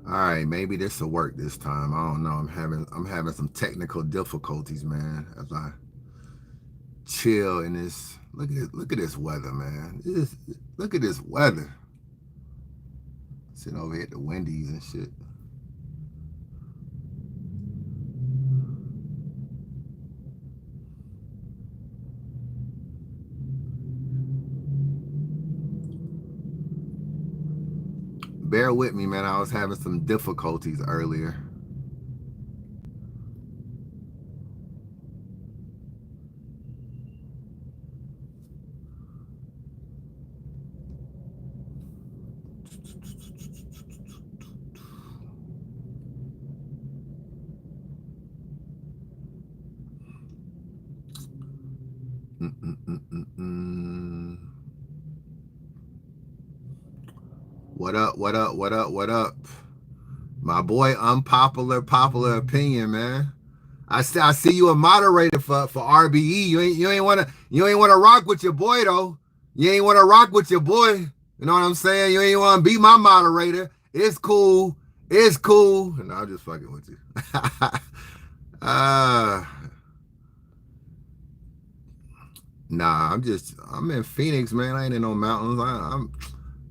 All right, maybe this will work this time. I don't know. I'm having some technical difficulties, man. As I chill in this. Look at this weather, man. Look at this weather. Sitting over here at the Wendy's and shit. Bear with me, man. I was having some difficulties earlier. Mm-mm-mm-mm-mm. What up? What up? What up? What up? My boy, popular opinion, man. I see you a moderator for RBE. You ain't wanna rock with your boy though. You ain't wanna rock with your boy. You know what I'm saying? You ain't wanna be my moderator. It's cool. It's cool. No, I'm just fucking with you. uh Nah, I'm in Phoenix, man. I ain't in no mountains.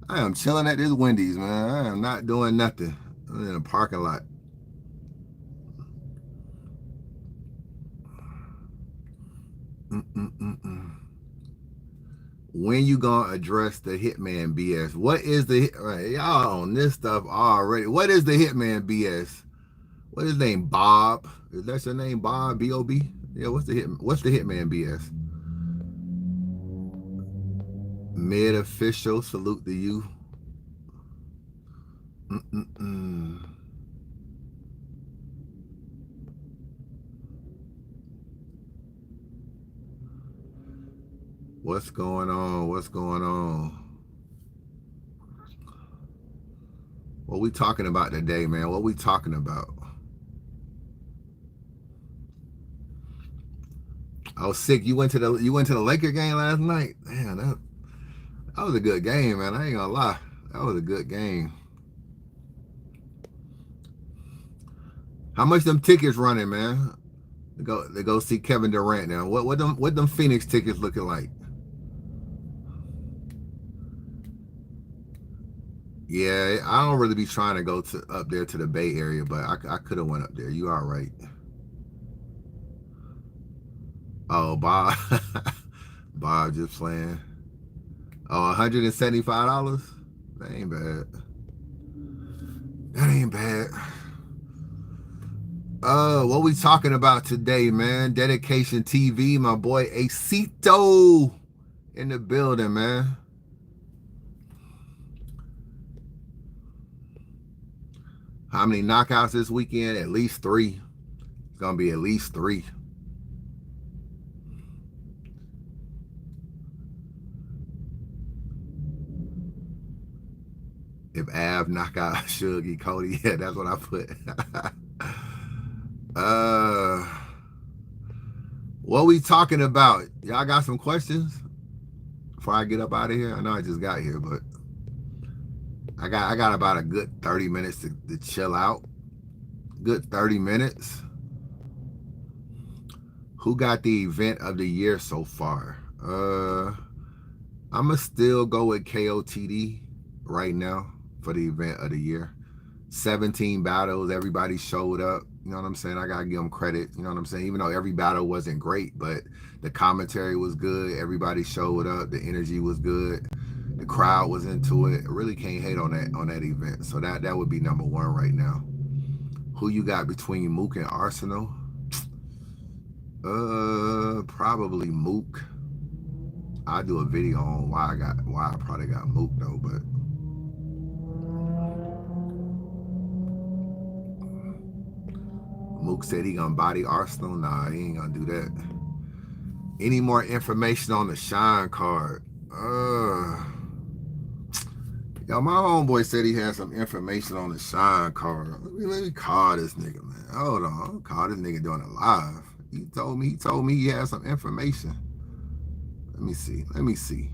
I am chilling at this Wendy's, man. I am not doing nothing. I'm in a parking lot. Mm-mm-mm-mm. When you gonna address the Hitman BS? What is the y'all on this stuff already? What is the Hitman BS? What is his name? Bob? Is that your name? Bob? B-O-B? Yeah. What's the Hitman BS? Mid official. Salute to you. Mm-mm-mm. What's going on? What's going on? What we talking about today, man? What we talking about? I was sick. You went to the Laker game last night. Man, that was a good game, man. I ain't gonna lie. That was a good game. How much them tickets running, man? They go see Kevin Durant now. What them Phoenix tickets looking like? Yeah, I don't really be trying to go to up there to the Bay Area, but I could have went up there. You all right? Oh, Bob, Bob just playing. Oh, $175. That ain't bad. That ain't bad. What we talking about today, man? Dedication TV, my boy Acito in the building, man. How many knockouts this weekend? At least three. It's gonna be at least three. If Av knock out Shuggy Cody, yeah, that's what I put. uh, what we talking about? Y'all got some questions before I get up out of here? I know I just got here, but I got about a good 30 minutes to chill out. Good 30 minutes. Who got the event of the year so far? I'ma still go with KOTD right now for the event of the year. 17 battles, everybody showed up. You know what I'm saying? I gotta give them credit. You know what I'm saying? Even though every battle wasn't great, but the commentary was good. Everybody showed up. The energy was good. The crowd was into it. I really can't hate on that event. So that would be number one right now. Who you got between Mook and Arsenal? Probably Mook. I'll do a video on why I probably got Mook though, but Mook said he gonna body Arsenal. Nah, he ain't gonna do that. Any more information on the Shine card? Yo, my homeboy said he had some information on the Shine card. Let me call this nigga, man. Hold on, I'll call this nigga doing it live. He told me he had some information. Let me see. Let me see.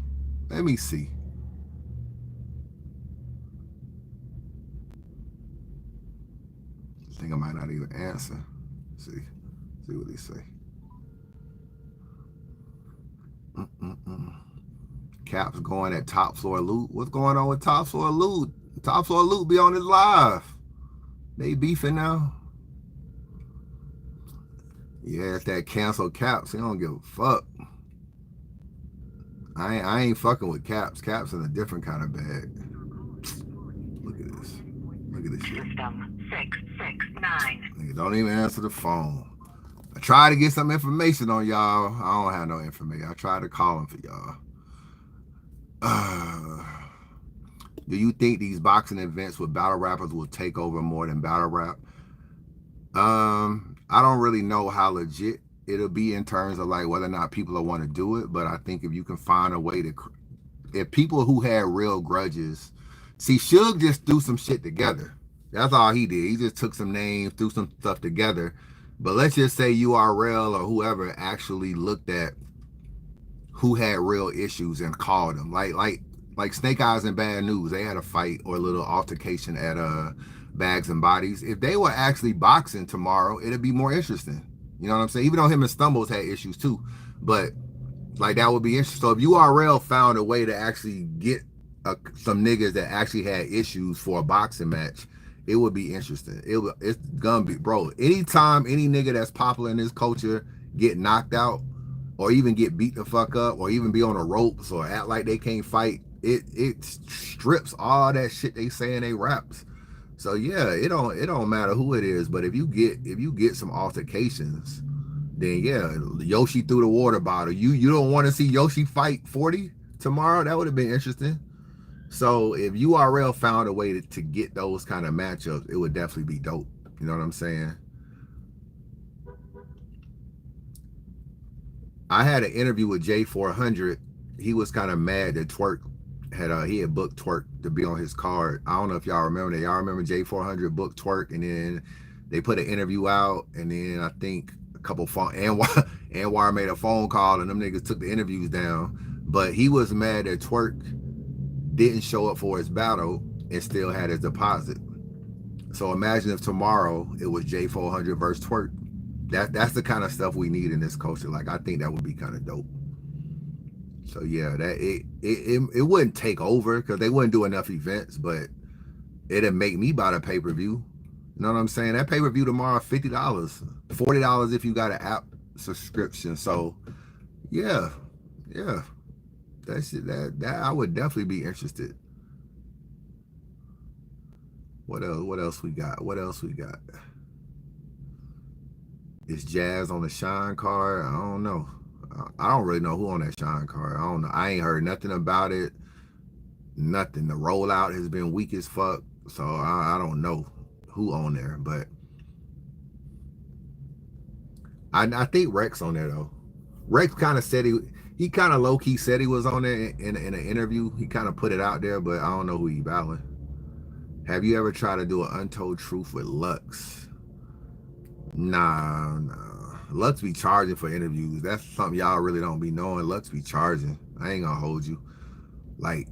Let me see. I think I might not even answer. See what he say. Caps going at Top Floor Loot. What's going on with Top Floor Loot? Top Floor Loot be on his live. They beefing now. Yeah, it's that cancel Caps. He don't give a fuck. I ain't fucking with Caps. Caps in a different kind of bag. Look at this. Look at this shit. System 669. Nigga don't even answer the phone. I tried to get some information on y'all. I don't have no information. I tried to call him for y'all. Do you think these boxing events with battle rappers will take over more than battle rap? I don't really know how legit it'll be in terms of like whether or not people will want to do it, but I think if you can find a way to, if people who had real grudges, see, Suge just threw some shit together. That's all he did. He just took some names, threw some stuff together. But let's just say URL or whoever actually looked at who had real issues and called them. Like Snake Eyes and Bad News, they had a fight or a little altercation at Bags and Bodies. If they were actually boxing tomorrow, it'd be more interesting. You know what I'm saying? Even though him and Stumbles had issues too, but like that would be interesting. So if URL found a way to actually get some niggas that actually had issues for a boxing match, it would be interesting. It's gonna be, bro. Anytime any nigga that's popular in this culture get knocked out, or even get beat the fuck up, or even be on the ropes, or act like they can't fight, it strips all that shit they say in they raps. So yeah, it don't matter who it is, but if you get some altercations, then yeah, Yoshi threw the water bottle. You don't want to see Yoshi fight 40 tomorrow? That would have been interesting. So if URL found a way to get those kind of matchups, it would definitely be dope. You know what I'm saying? I had an interview with J400. He was kind of mad that Twerk had booked Twerk to be on his card. I don't know if y'all remember that. Y'all remember J400 booked Twerk, and then they put an interview out, and then I think a couple phone Anwar made a phone call, and them niggas took the interviews down. But he was mad that Twerk didn't show up for his battle and still had his deposit. So imagine if tomorrow it was J400 versus Twerk. That's the kind of stuff we need in this culture. Like, I think that would be kind of dope. So yeah, that it wouldn't take over because they wouldn't do enough events, but it'd make me buy the pay-per-view. You know what I'm saying? That pay-per-view tomorrow, $50, $40 if you got an app subscription. So yeah, that I would definitely be interested. What else we got? Is Jazz on the Shine card? I don't know. I don't really know who on that Shine card. I don't know. I ain't heard nothing about it. Nothing. The rollout has been weak as fuck. So I don't know who on there. But I think Rex on there though. Rex kind of said he kind of low key said he was on there in an interview. He kind of put it out there, but I don't know who he battling. Have you ever tried to do an Untold Truth with Lux? Nah. Lux be charging for interviews. That's something y'all really don't be knowing. Lux be charging. I ain't gonna hold you. Like,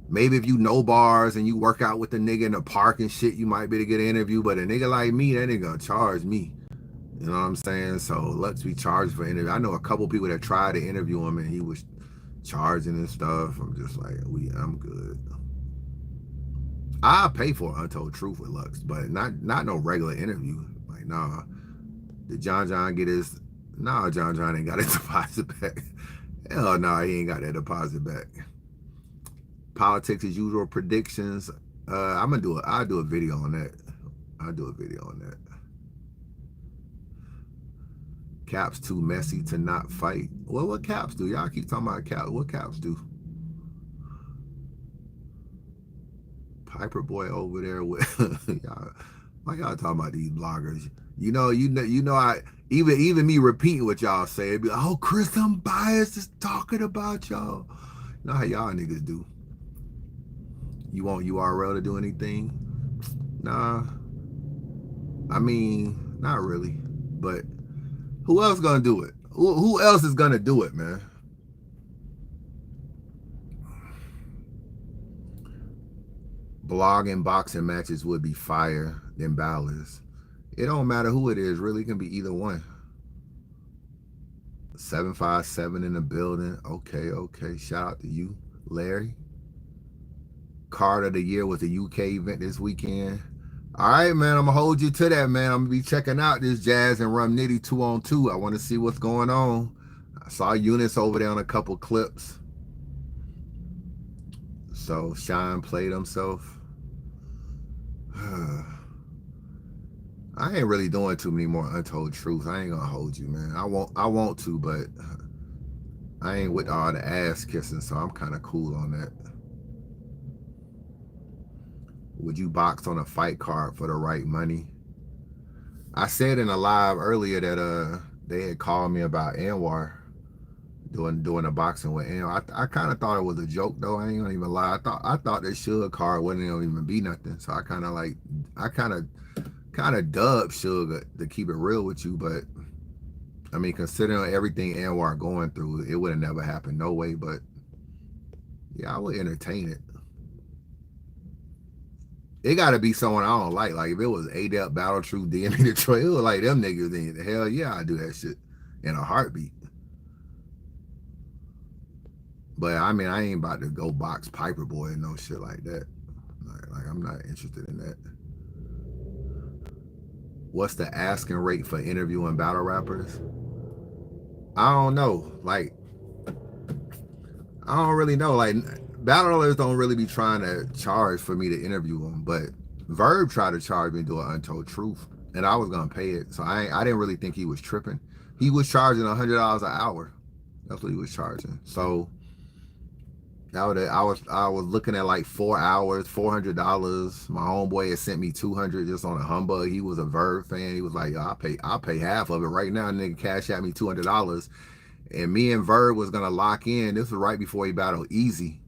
maybe if you know bars and you work out with the nigga in the park and shit, you might be able to get an interview. But a nigga like me, that nigga gonna charge me. You know what I'm saying? So Lux be charged for interview. I know a couple people that tried to interview him and he was charging and stuff. I'm just like, I'm good. I'll pay for Untold Truth with Lux, but not no regular interview. Like, nah. Did John get his? Nah, John ain't got his deposit back. Hell no, he ain't got that deposit back. Politics as usual predictions. I'll do a video on that. Caps too messy to not fight. Well, what Caps do? Y'all keep talking about Caps. What Caps do? Piper Boy over there with y'all. Why y'all talking about these bloggers? You know, I even me repeating what y'all say, it'd be like, oh, Chris Unbias is talking about y'all. You know how y'all niggas do. You want URL to do anything? Nah. I mean, not really. But who else gonna do it? Who else is gonna do it, man? Blogging boxing matches would be fire than battles. It don't matter who it is, really. It can be either one. 757 in the building. Okay, okay. Shout out to you, Larry. Card of the year was the UK event this weekend. All right, man. I'm gonna hold you to that, man. I'm gonna be checking out this Jazz and Rum Nitty 2-on-2. I want to see what's going on. I saw Eunice over there on a couple clips. So Shine played himself. I ain't really doing too many more Untold Truths. I ain't gonna hold you, man. I want to, but I ain't with all the ass kissing, so I'm kind of cool on that. Would you box on a fight card for the right money? I said in a live earlier that they had called me about Anwar doing a boxing with Anwar. I kind of thought it was a joke though. I ain't gonna even lie. I thought that Suge card wouldn't even be nothing. So I kind of dubbed Suge to keep it real with you, but I mean, considering everything Anwar going through, it would have never happened, no way. But yeah, I would entertain it. It got to be someone I don't like. Like if it was ADEP, Battle Truth, DME Detroit, it was like them niggas. Then hell yeah, I do that shit in a heartbeat. But I mean, I ain't about to go box Piper Boy and no shit like that. Like I'm not interested in that. What's the asking rate for interviewing battle rappers? I don't know. Like I don't really know. Like battlers don't really be trying to charge for me to interview them, but Verb tried to charge me to do an Untold Truth, and I was gonna pay it. So I didn't really think he was tripping. He was charging $100 an hour. That's what he was charging. So I was looking at like 4 hours, $400. My homeboy had sent me 200 just on a humbug. He was a Verb fan. He was like, I'll pay half of it right now. Nigga cash at me $200. And me and Verb was gonna lock in. This was right before he battled Easy.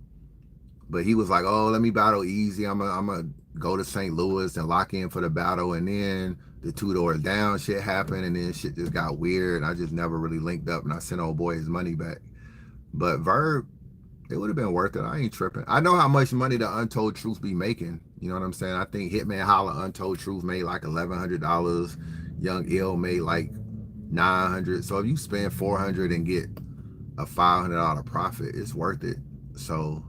But he was like, oh, let me battle Easy. I'm gonna go to St. Louis and lock in for the battle. And then the 2 Doors Down shit happened, and then shit just got weird. I just never really linked up, and I sent old boy his money back. But Verb, it would have been worth it. I ain't tripping. I know how much money the Untold Truth be making. You know what I'm saying? I think Hitman Holla Untold Truth made like $1,100. Young Ill made like $900. So if you spend $400 and get a $500 profit, it's worth it. So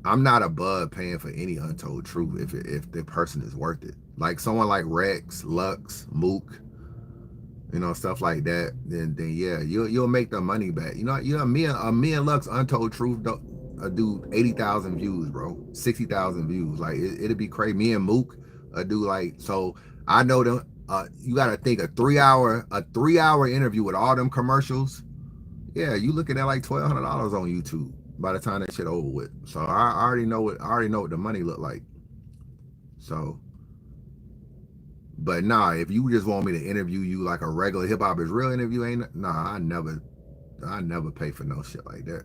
I'm not above paying for any Untold Truth if the person is worth it. Like someone like Rex, Lux, Mook, you know, stuff like that. Then yeah, you'll make the money back. You know, me and Lux Untold Truth do 80,000 views, bro, 60,000 views. Like it'll be crazy. Me and Mook do like so. I know them. You got to think a 3-hour interview with all them commercials. Yeah, you looking at like $1,200 on YouTube by the time that shit over with. So I already know what the money look like. So, but nah, if you just want me to interview you like a regular hip hop is real interview, ain't nah. I never pay for no shit like that.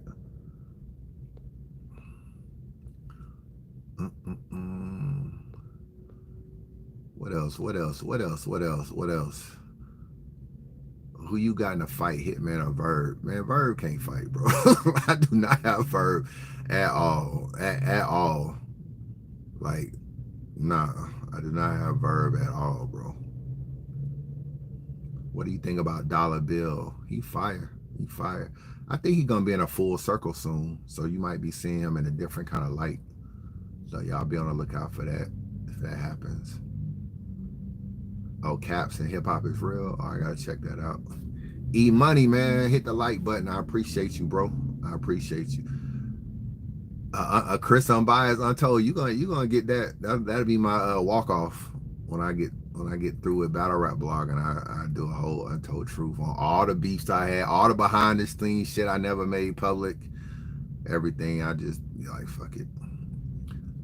What else? What else? What else? What else? What else? Who you got in a fight, Hitman or Verb? Man, Verb can't fight, bro. I do not have Verb at all. At all. Like, nah, I do not have Verb at all, bro. What do you think about Dollar Bill? He fire. He fire. I think he's gonna be in a full circle soon. So you might be seeing him in a different kind of light. So y'all be on the lookout for that if that happens. Oh, Caps and hip hop is real. Oh, I gotta check that out. E Money, man, hit the like button. I appreciate you, bro. I appreciate you. Chris Unbias, Untold. You gonna get that? That'll be my walk off when I get through with Battle Rap Blog, and I do a whole Untold Truth on all the beefs I had, all the behind the scenes shit I never made public, everything. I just be like, fuck it.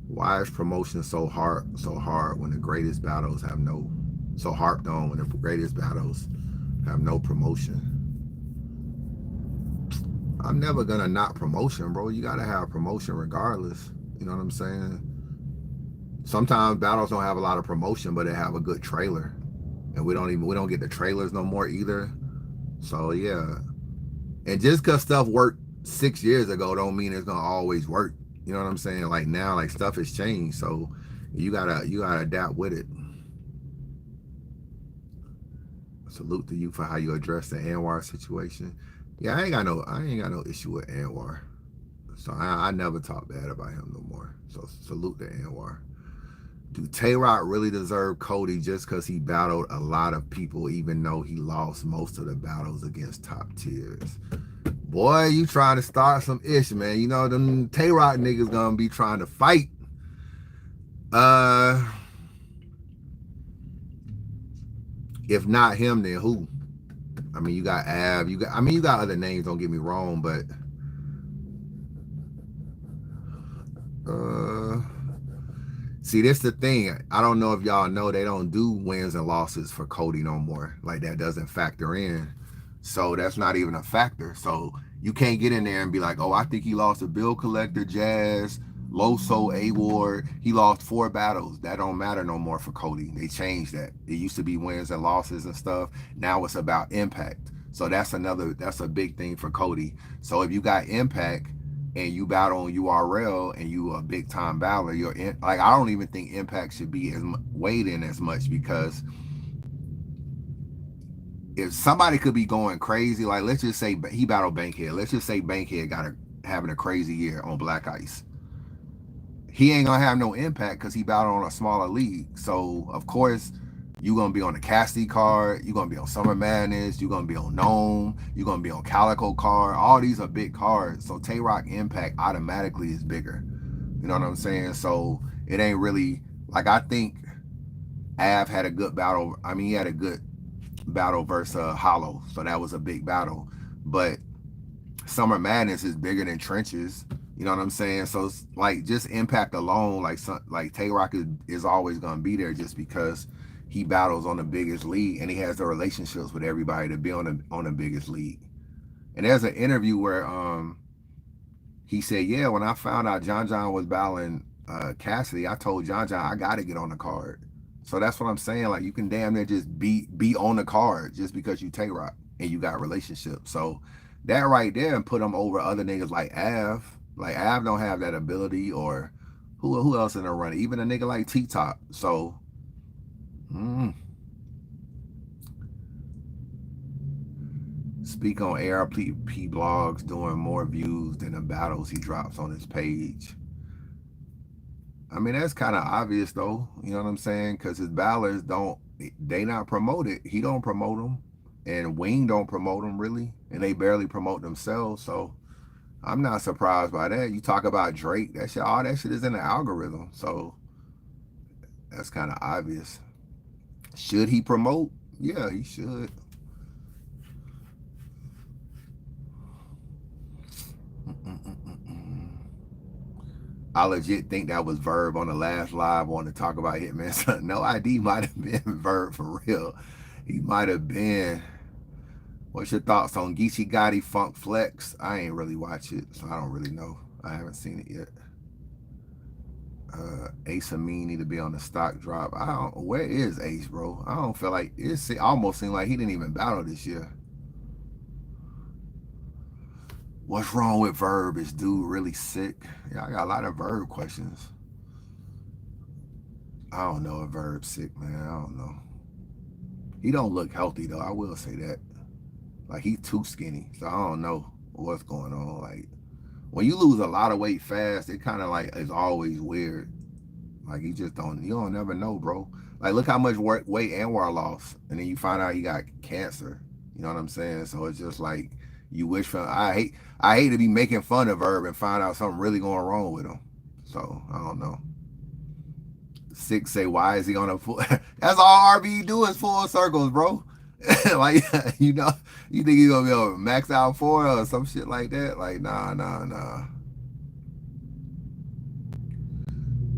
Why is promotion so hard when the greatest battles have no? So harped on when the greatest battles have no promotion. I'm never gonna not promotion, bro. You gotta have promotion regardless. You know what I'm saying? Sometimes battles don't have a lot of promotion, but they have a good trailer, and we don't get the trailers no more either. So yeah, and just because stuff worked 6 years ago don't mean it's gonna always work. You know what I'm saying? Like now, like stuff has changed, so you gotta adapt with it. Salute to you for how you address the Anwar situation. Yeah, I ain't got no issue with Anwar. So I never talk bad about him no more. So salute to Anwar. Do Tay-Rock really deserve Cody just because he battled a lot of people, even though he lost most of the battles against top tiers? Boy, you trying to start some ish, man. You know, them Tay-Rock niggas gonna be trying to fight. If not him, then who? I mean, you got Av, you got other names, don't get me wrong, but see, this the thing. I don't know if y'all know they don't do wins and losses for Cody no more. Like that doesn't factor in. So that's not even a factor. So you can't get in there and be like, oh, I think he lost to Bill Collector, Jazz, Loso, A-Ward. He lost 4 battles. That don't matter no more for Cody. They changed that. It used to be wins and losses and stuff. Now it's about impact. So that's a big thing for Cody. So if you got impact and you battle on URL and you a big time battler, like I don't even think impact should be as weighed in as much, because if somebody could be going crazy, like let's just say he battled Bankhead. Let's just say Bankhead having a crazy year on Black Ice. He ain't gonna have no impact because he battled on a smaller league. So of course you're gonna be on the Cassidy card, you're gonna be on Summer Madness, you're gonna be on Gnome, you're gonna be on Calico card. All these are big cards. So Tay-Rock impact automatically is bigger. You know what I'm saying? So it ain't really like, I think Av had a good battle. I mean, he had a good battle versus Hollow, so that was a big battle. But Summer Madness is bigger than Trenches. You know what I'm saying? So it's like just impact alone, like Tay-Rock is always gonna be there just because he battles on the biggest league and he has the relationships with everybody to be on the biggest league. And there's an interview where he said, yeah, when I found out John was battling Cassidy, I told John I gotta get on the card. So that's what I'm saying. Like you can damn near just be on the card just because you Tay-Rock and you got relationships. So that right there and put him over other niggas like Av. Like Av don't have that ability, or who else in the run? Even a nigga like T-Top. So speak on ARP blogs doing more views than the battles he drops on his page. I mean, that's kind of obvious though. You know what I'm saying? Because his battlers they not promoted. He don't promote them, and Wing don't promote them really, and they barely promote themselves. So I'm not surprised by that. You talk about Drake, all that shit is in the algorithm. So that's kind of obvious. Should he promote? Yeah, he should. I legit think that was Verb on the last live wanting to talk about Hitman. No ID might have been Verb for real. He might have been. What's your thoughts on Geechee Gotti Funk Flex? I ain't really watch it, so I don't really know. I haven't seen it yet. Ace Amin need to be on the stock drop. Where is Ace, bro? I don't feel like it almost seemed like he didn't even battle this year. What's wrong with Verb? Is dude really sick? Yeah, I got a lot of Verb questions. I don't know if Verb's sick, man. I don't know. He don't look healthy though. I will say that. Like he's too skinny, so I don't know what's going on. Like when you lose a lot of weight fast, it kind of like is always weird. Like you don't never know, bro. Like look how much weight Anwar lost, and then you find out he got cancer. You know what I'm saying? So it's just like you wish for. I hate to be making fun of Verb and find out something really going wrong with him. So I don't know. Six say, why is he on a full? That's all RB do is full circles, bro. Like you know, you think he's gonna be able to max out 4 or some shit like that? Like nah.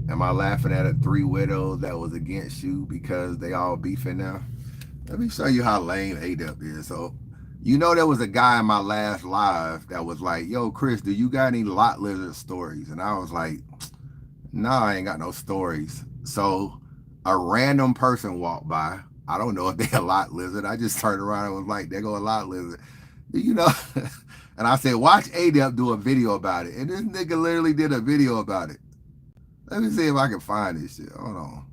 Am I laughing at a 3 widows that was against you because they all beefing now? Let me show you how lame A-Dep is. So, you know there was a guy in my last live that was like, yo, Chris, do you got any lot lizard stories? And I was like, nah, I ain't got no stories. So, a random person walked by. I don't know if they a lot lizard. I just turned around and was like, there go a lot lizard. You know? And I said, watch A-Dep do a video about it. And this nigga literally did a video about it. Let me see if I can find this shit. Hold on.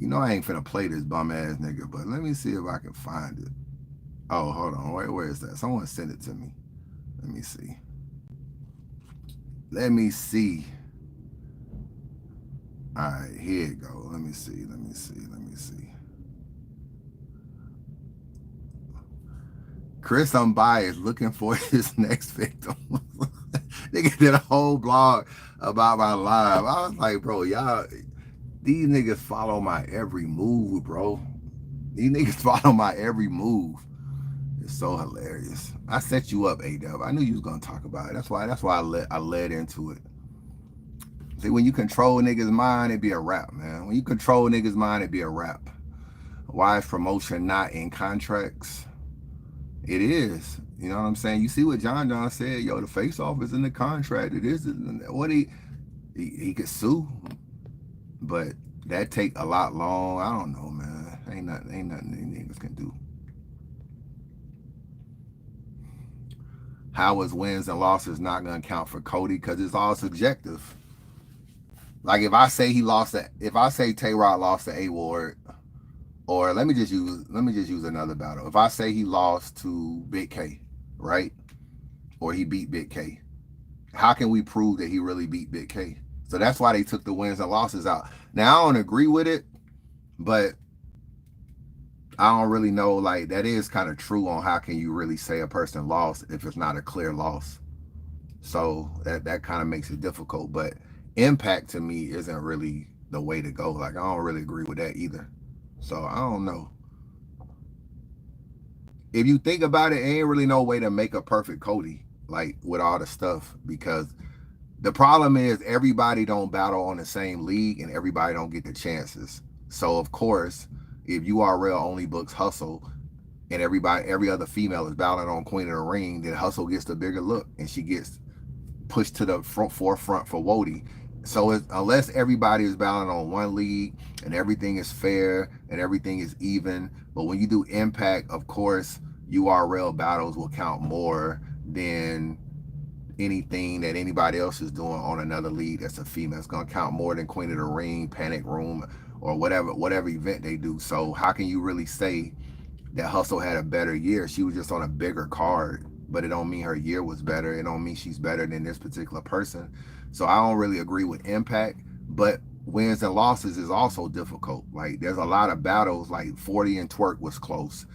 You know I ain't finna play this bum ass nigga, but let me see if I can find it. Oh, hold on. Wait, where is that? Someone send it to me. Let me see. Let me see. All right, here it go. Let me see. Let me see. Let me see. Chris Unbias looking for his next victim. Nigga did a whole blog about my live. I was like, bro, y'all, these niggas follow my every move, bro. These niggas follow my every move. It's so hilarious. I set you up, A-Dub. I knew you was gonna talk about it. That's why I led into it. See, when you control niggas' mind, it be a rap, man. When you control niggas' mind, it be a rap. Why is promotion not in contracts? It is. You know what I'm saying? You see what John said, yo, the face off is in the contract. It is what he could sue, but that take a lot long. I don't know, man. Ain't nothing these niggas can do. How is wins and losses not gonna count for Cody? Because it's all subjective. Like if I say Tay-Rod lost to A-Ward, or let me just use another battle. If I say he lost to Big K, right? Or he beat Big K, how can we prove that he really beat Big K? So that's why they took the wins and losses out. Now I don't agree with it, but I don't really know, like, that is kind of true on how can you really say a person lost if it's not a clear loss. So that kind of makes it difficult. But impact to me isn't really the way to go. Like, I don't really agree with that either. So I don't know. If you think about it, ain't really no way to make a perfect Cody, like with all the stuff, because the problem is everybody don't battle on the same league and everybody don't get the chances. So of course, if URL only books Hustle and every other female is battling on Queen of the Ring, then Hustle gets the bigger look and she gets pushed to the forefront for Wody. So unless everybody is battling on one league and everything is fair and everything is even, but when you do impact, of course, URL battles will count more than anything that anybody else is doing on another league that's a female. It's gonna count more than Queen of the Ring, Panic Room, or whatever event they do. So how can you really say that Hustle had a better year? She was just on a bigger card, but it don't mean her year was better. It don't mean she's better than this particular person. So I don't really agree with impact, but wins and losses is also difficult. Like there's a lot of battles, like 40 and Twerk was close.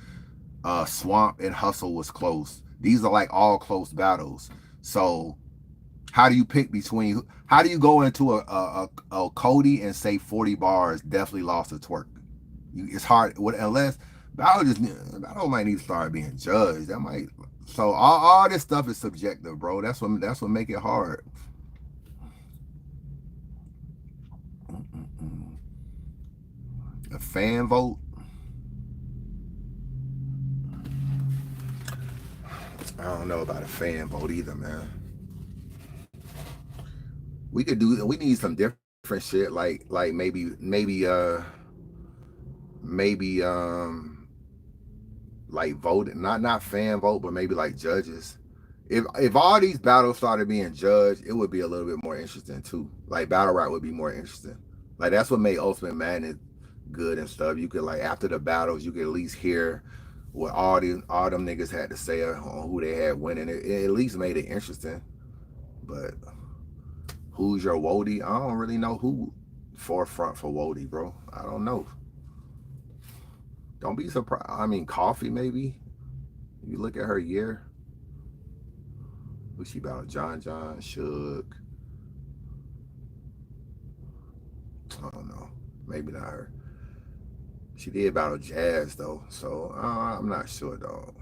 Swamp and Hustle was close. These are like all close battles. So how do you pick between, how do you go into a Cody and say 40 bars definitely lost to Twerk? It's hard, unless battle might need to start being judged. That might, so all this stuff is subjective, bro. That's what make it hard. A fan vote. I don't know about a fan vote either, man. We need some different shit, like maybe like voting, not fan vote, but maybe like judges. If all these battles started being judged, it would be a little bit more interesting too. Like battle rap would be more interesting. Like that's what made Ultimate Madness good and stuff. You could, like, after the battles, you could at least hear what all them niggas had to say on who they had winning. It at least made it interesting. But who's your Wody? I don't really know who forefront for Wody, bro. I don't know. Don't be surprised. I mean, Coffee maybe. You look at her year. Who's she about? John, Suge. I don't know. Maybe not her. She did battle Jazz though, so I'm not sure, dog.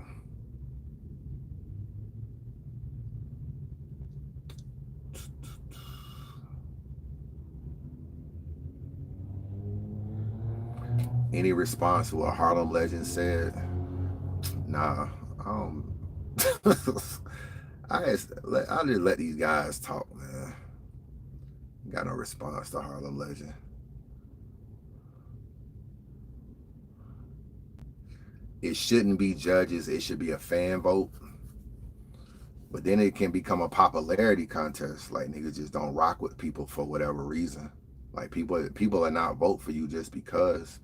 Any response to what Harlem Legend said? Nah, I just let these guys talk, man. Got no response to Harlem Legend. It shouldn't be judges. It should be a fan vote. But then it can become a popularity contest. Like niggas just don't rock with people for whatever reason. Like people are not vote for you just because.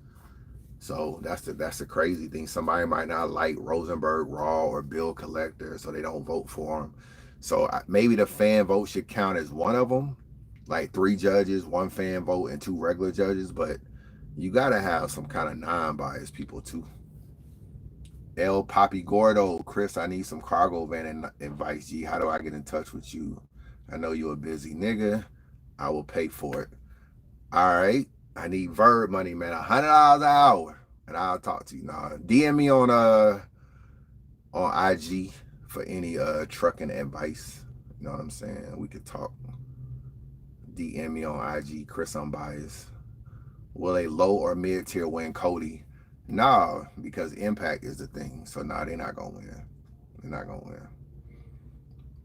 So that's the crazy thing. Somebody might not like Rosenberg Raw or Bill Collector, so they don't vote for him. So maybe the fan vote should count as one of them, like 3 judges, 1 fan vote, and 2 regular judges. But you gotta have some kind of non-biased people too. El Papi Gordo, Chris, I need some cargo van advice. G, how do I get in touch with you? I know you're a busy nigga. I will pay for it. All right. I need verb money, man. $100 an hour, and I'll talk to you. Now, DM me on IG for any trucking advice. You know what I'm saying? We could talk. DM me on IG, Chris Unbias. Will a low or mid tier win Cody? Nah, because impact is the thing. So nah, they're not gonna win. They're not gonna win.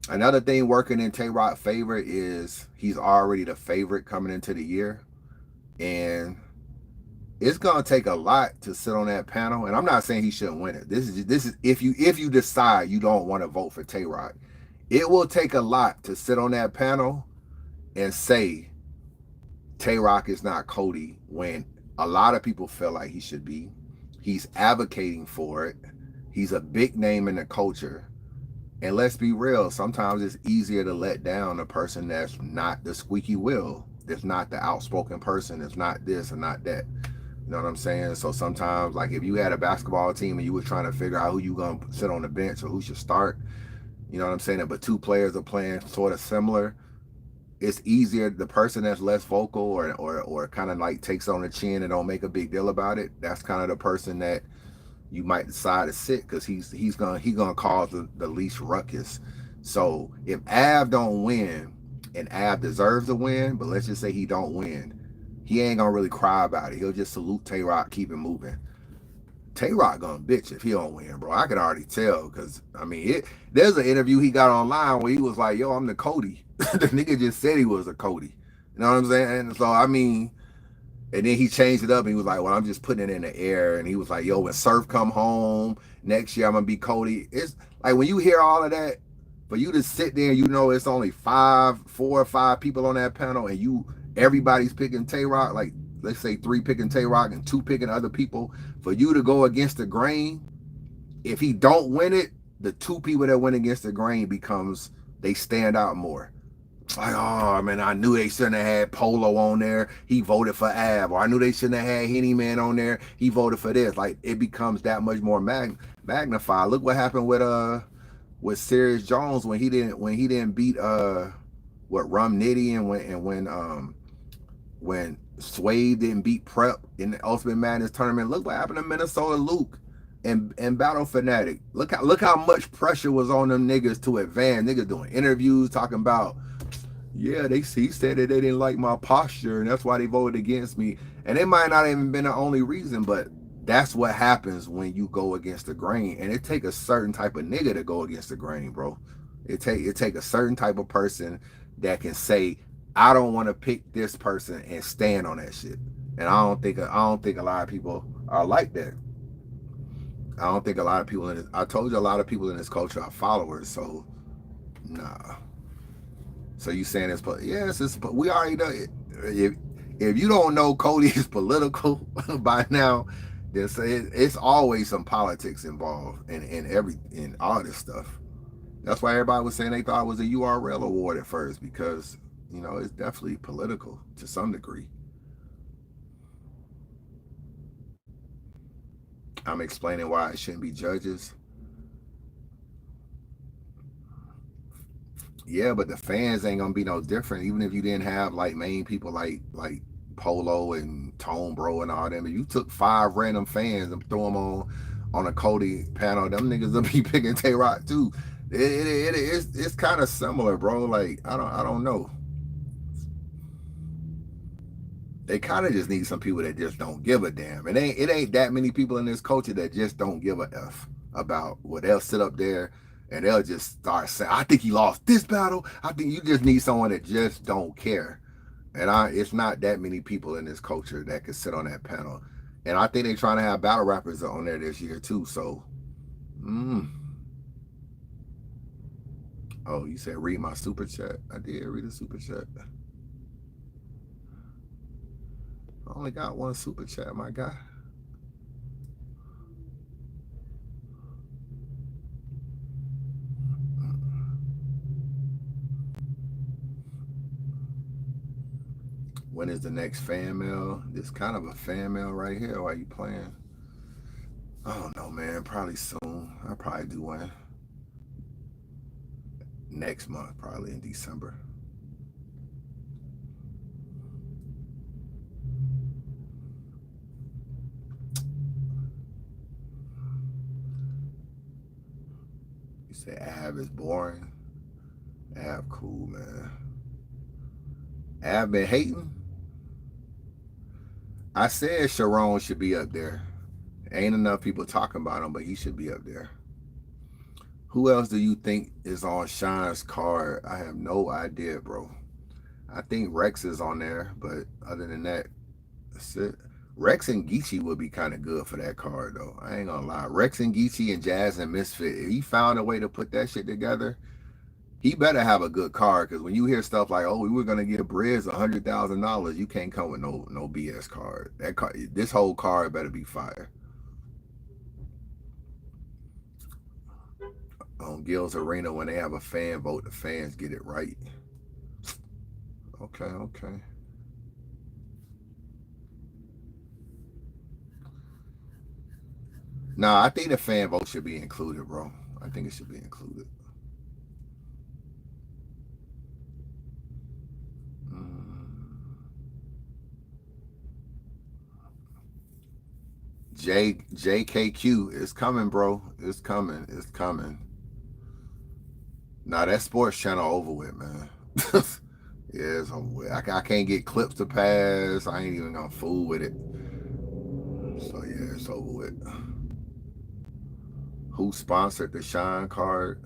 Another thing working in Tay Rock's favor is he's already the favorite coming into the year. And it's gonna take a lot to sit on that panel. And I'm not saying he shouldn't win it. This is if you decide you don't want to vote for Tay Rock, it will take a lot to sit on that panel and say Tay Rock is not Cody when a lot of people feel like he should be. He's advocating for it. He's a big name in the culture. And let's be real, sometimes it's easier to let down a person that's not the squeaky wheel. That's not the outspoken person. It's not this and not that. You know what I'm saying? So sometimes, like if you had a basketball team and you were trying to figure out who you gonna sit on the bench or who should start, you know what I'm saying? But 2 players are playing sort of similar. It's easier the person that's less vocal or kind of like takes on the chin and don't make a big deal about it. That's kind of the person that you might decide to sit because he's gonna cause the least ruckus. So if Av don't win, and Av deserves to win, but let's just say he don't win, he ain't gonna really cry about it. He'll just salute Tay Rock, keep it moving. Tay Rock gonna bitch if he don't win, bro. I can already tell because I mean, there's an interview he got online where he was like, "Yo, I'm the Cody." The nigga just said he was a Cody. You know what I'm saying? And so I mean, and then he changed it up and he was like, well, I'm just putting it in the air. And he was like, yo, when Surf come home next year, I'm gonna be Cody. It's like when you hear all of that, for you to sit there and you know it's only 4 or 5 people on that panel and everybody's picking Tay Rock, like let's say 3 picking Tay Rock and 2 picking other people, for you to go against the grain, if he don't win it, the 2 people that went against the grain they stand out more. Like, oh man, I knew they shouldn't have had Polo on there. He voted for Av. Or I knew they shouldn't have had Henny Man on there. He voted for this. Like it becomes that much more magnified. Look what happened with Serious Jones when he didn't beat Rum Nitty and when Slade didn't beat Prep in the Ultimate Madness tournament. Look what happened to Minnesota Luke and Battle Fanatic. Look how much pressure was on them niggas to advance. Niggas doing interviews talking about, yeah, he said that they didn't like my posture and that's why they voted against me. And it might not even been the only reason, but that's what happens when you go against the grain. And it take a certain type of nigga to go against the grain, bro. It take a certain type of person that can say, I don't want to pick this person and stand on that shit. And I don't think a lot of people are like that. I don't think a lot of people I told you a lot of people in this culture are followers, so nah. So you saying it's, yes, we already know it. If you don't know Cody is political by now, then it's always some politics involved in all this stuff. That's why everybody was saying they thought it was a URL award at first, because it's definitely political to some degree. I'm explaining why it shouldn't be judges. Yeah, but the fans ain't gonna be no different. Even if you didn't have like main people like Polo and Tone Bro and all them, if you took 5 random fans and threw them on a Cody panel, them niggas will be picking Tay Rock too. It's kind of similar, bro. Like I don't know. They kind of just need some people that just don't give a damn. It ain't that many people in this culture that just don't give a f about what they'll sit up there and they'll just start saying, I think he lost this battle. I think you just need someone that just don't care. And it's not that many people in this culture that can sit on that panel. And I think they're trying to have battle rappers on there this year too. So, Oh, you said read my super chat. I did read the super chat. I only got one super chat, my guy. When is the next fan mail? This kind of a fan mail right here. Why you playing? I don't know, man. Probably soon. I'll probably do one next month, probably in December. You say Av is boring. Av cool, man. Av been hating. I said Sharon should be up there. Ain't enough people talking about him, but he should be up there. Who else do you think is on Sean's card? I have no idea, bro. I think Rex is on there, but other than that, that's it. Rex and Geechee would be kind of good for that card, though. I ain't gonna lie. Rex and Geechee and Jazz and Misfit, if he found a way to put that shit together, he better have a good card. Because when you hear stuff like, "Oh, we were gonna give Briz $100,000," you can't come with no BS card. That card, this whole card better be fire. On Gil's Arena, when they have a fan vote, the fans get it right. Okay. Nah, I think the fan vote should be included, bro. I think it should be included. JKQ is coming, bro. It's coming. It's coming. Nah, that sports channel over with, man. Yeah, it's over with. I can't get clips to pass. I ain't even gonna fool with it. So yeah, it's over with. Who sponsored the Shine card?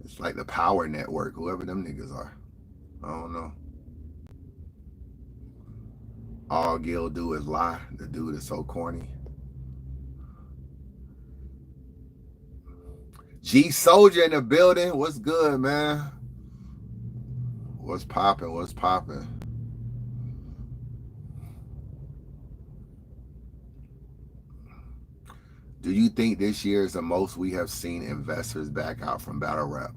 It's like the Power Network, whoever them niggas are. I don't know. All Gil do is lie. The dude is so corny. G Soldier in the building. What's good, man? What's popping? What's popping? Do you think this year is the most we have seen investors back out from battle rap?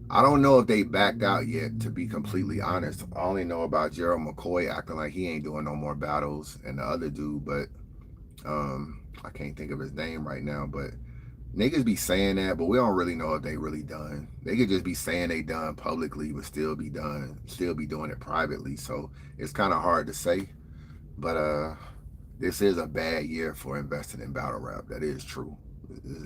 I don't know if they backed out yet, to be completely honest. I only know about Gerald McCoy acting like he ain't doing no more battles and the other dude, but I can't think of his name right now. But niggas be saying that, but we don't really know if they really done. They could just be saying they done publicly, but still be doing it privately. So it's kind of hard to say. But this is a bad year for investing in battle rap. That is true.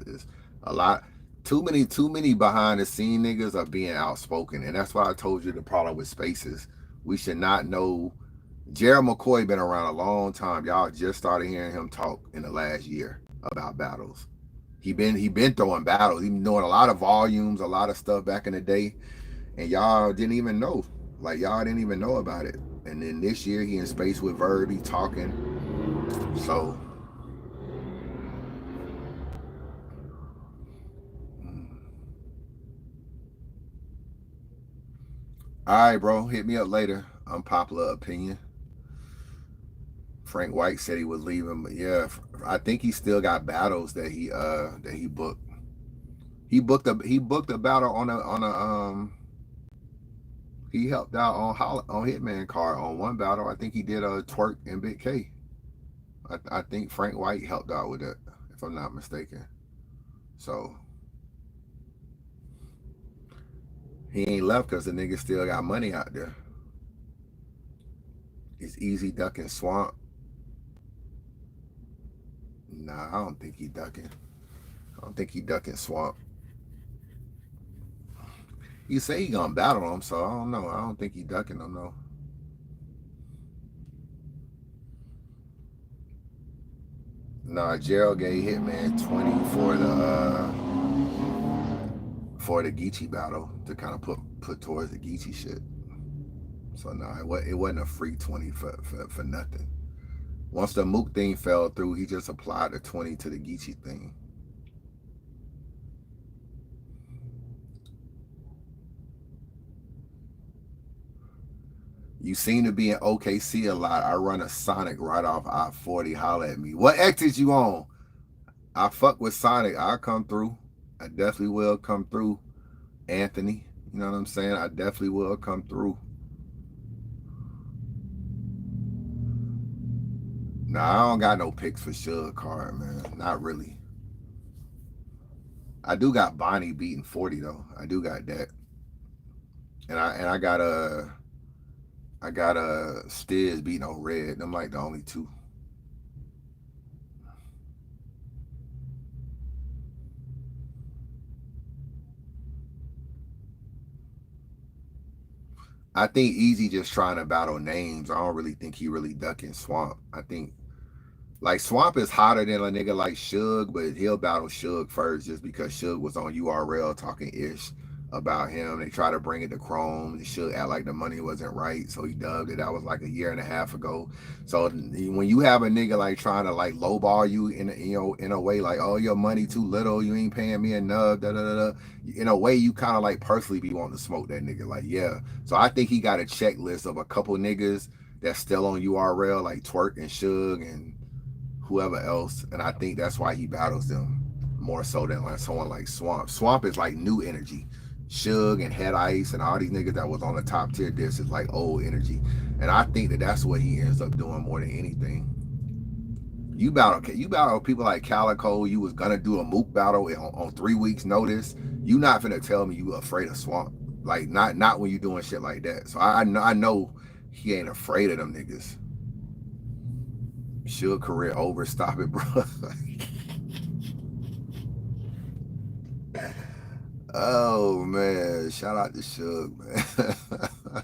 It's a lot. Too many behind the scene niggas are being outspoken, and that's why I told you the problem with spaces. We should not know. Jared McCoy been around a long time. Y'all just started hearing him talk in the last year about battles. He been throwing battles. He been doing a lot of volumes, a lot of stuff back in the day, and y'all didn't even know. Like y'all didn't even know about it. And then this year he in space with Verb, he talking. So all right, bro. Hit me up later. Unpopular opinion. Frank White said he was leaving, but yeah, I think he still got battles that he booked. He booked a battle he helped out on Hitman card on one battle. I think he did a twerk and Big K. I think Frank White helped out with it, if I'm not mistaken. So he ain't left because the nigga still got money out there. It's easy ducking swamp. Nah, I don't think he ducking. I don't think he ducking swamp. You say he gonna battle him, so I don't know. I don't think he ducking him though. Nah, Gerald gave Hitman 20 for the Geechee battle to kind of put towards the Geechee shit. So nah, it wasn't a free 20 for nothing. Once the Mook thing fell through, he just applied the 20 to the Geechee thing. You seem to be in OKC a lot. I run a Sonic right off I-40. Holla at me. What exit you on? I fuck with Sonic. I'll come through. I definitely will come through, Anthony. You know what I'm saying? I definitely will come through. Nah, I don't got no picks for Suge card, man. Not really. I do got Bonnie beating 40 though. I do got that. And I got Stiz beating on Red. Them like the only two. I think Easy just trying to battle names. I don't really think he really ducking Swamp. I think like Swamp is hotter than a nigga like Suge, but he'll battle Suge first just because Suge was on URL talking ish about him. They try to bring it to Chrome. Suge act like the money wasn't right, so he dubbed it. That was like a year and a half ago. So when you have a nigga like trying to like lowball you in a way like, oh, your money too little, you ain't paying me enough, da da da da. In a way, you kind of like personally be wanting to smoke that nigga. Like, yeah. So I think he got a checklist of a couple niggas that's still on URL like Twerk and Suge and whoever else, and I think that's why he battles them more so than like someone like Swamp. Swamp is like new energy. Suge and Head Ice and all these niggas that was on the top tier disc is like old energy, and I think that that's what he ends up doing more than anything. You battle people like Calico. You was gonna do a Mook battle on 3 weeks notice. You not finna tell me you afraid of Swamp. Like not when you doing shit like that. So I know he ain't afraid of them niggas. Suge career over. Stop it, bro. Oh man, shout out to Suge, man.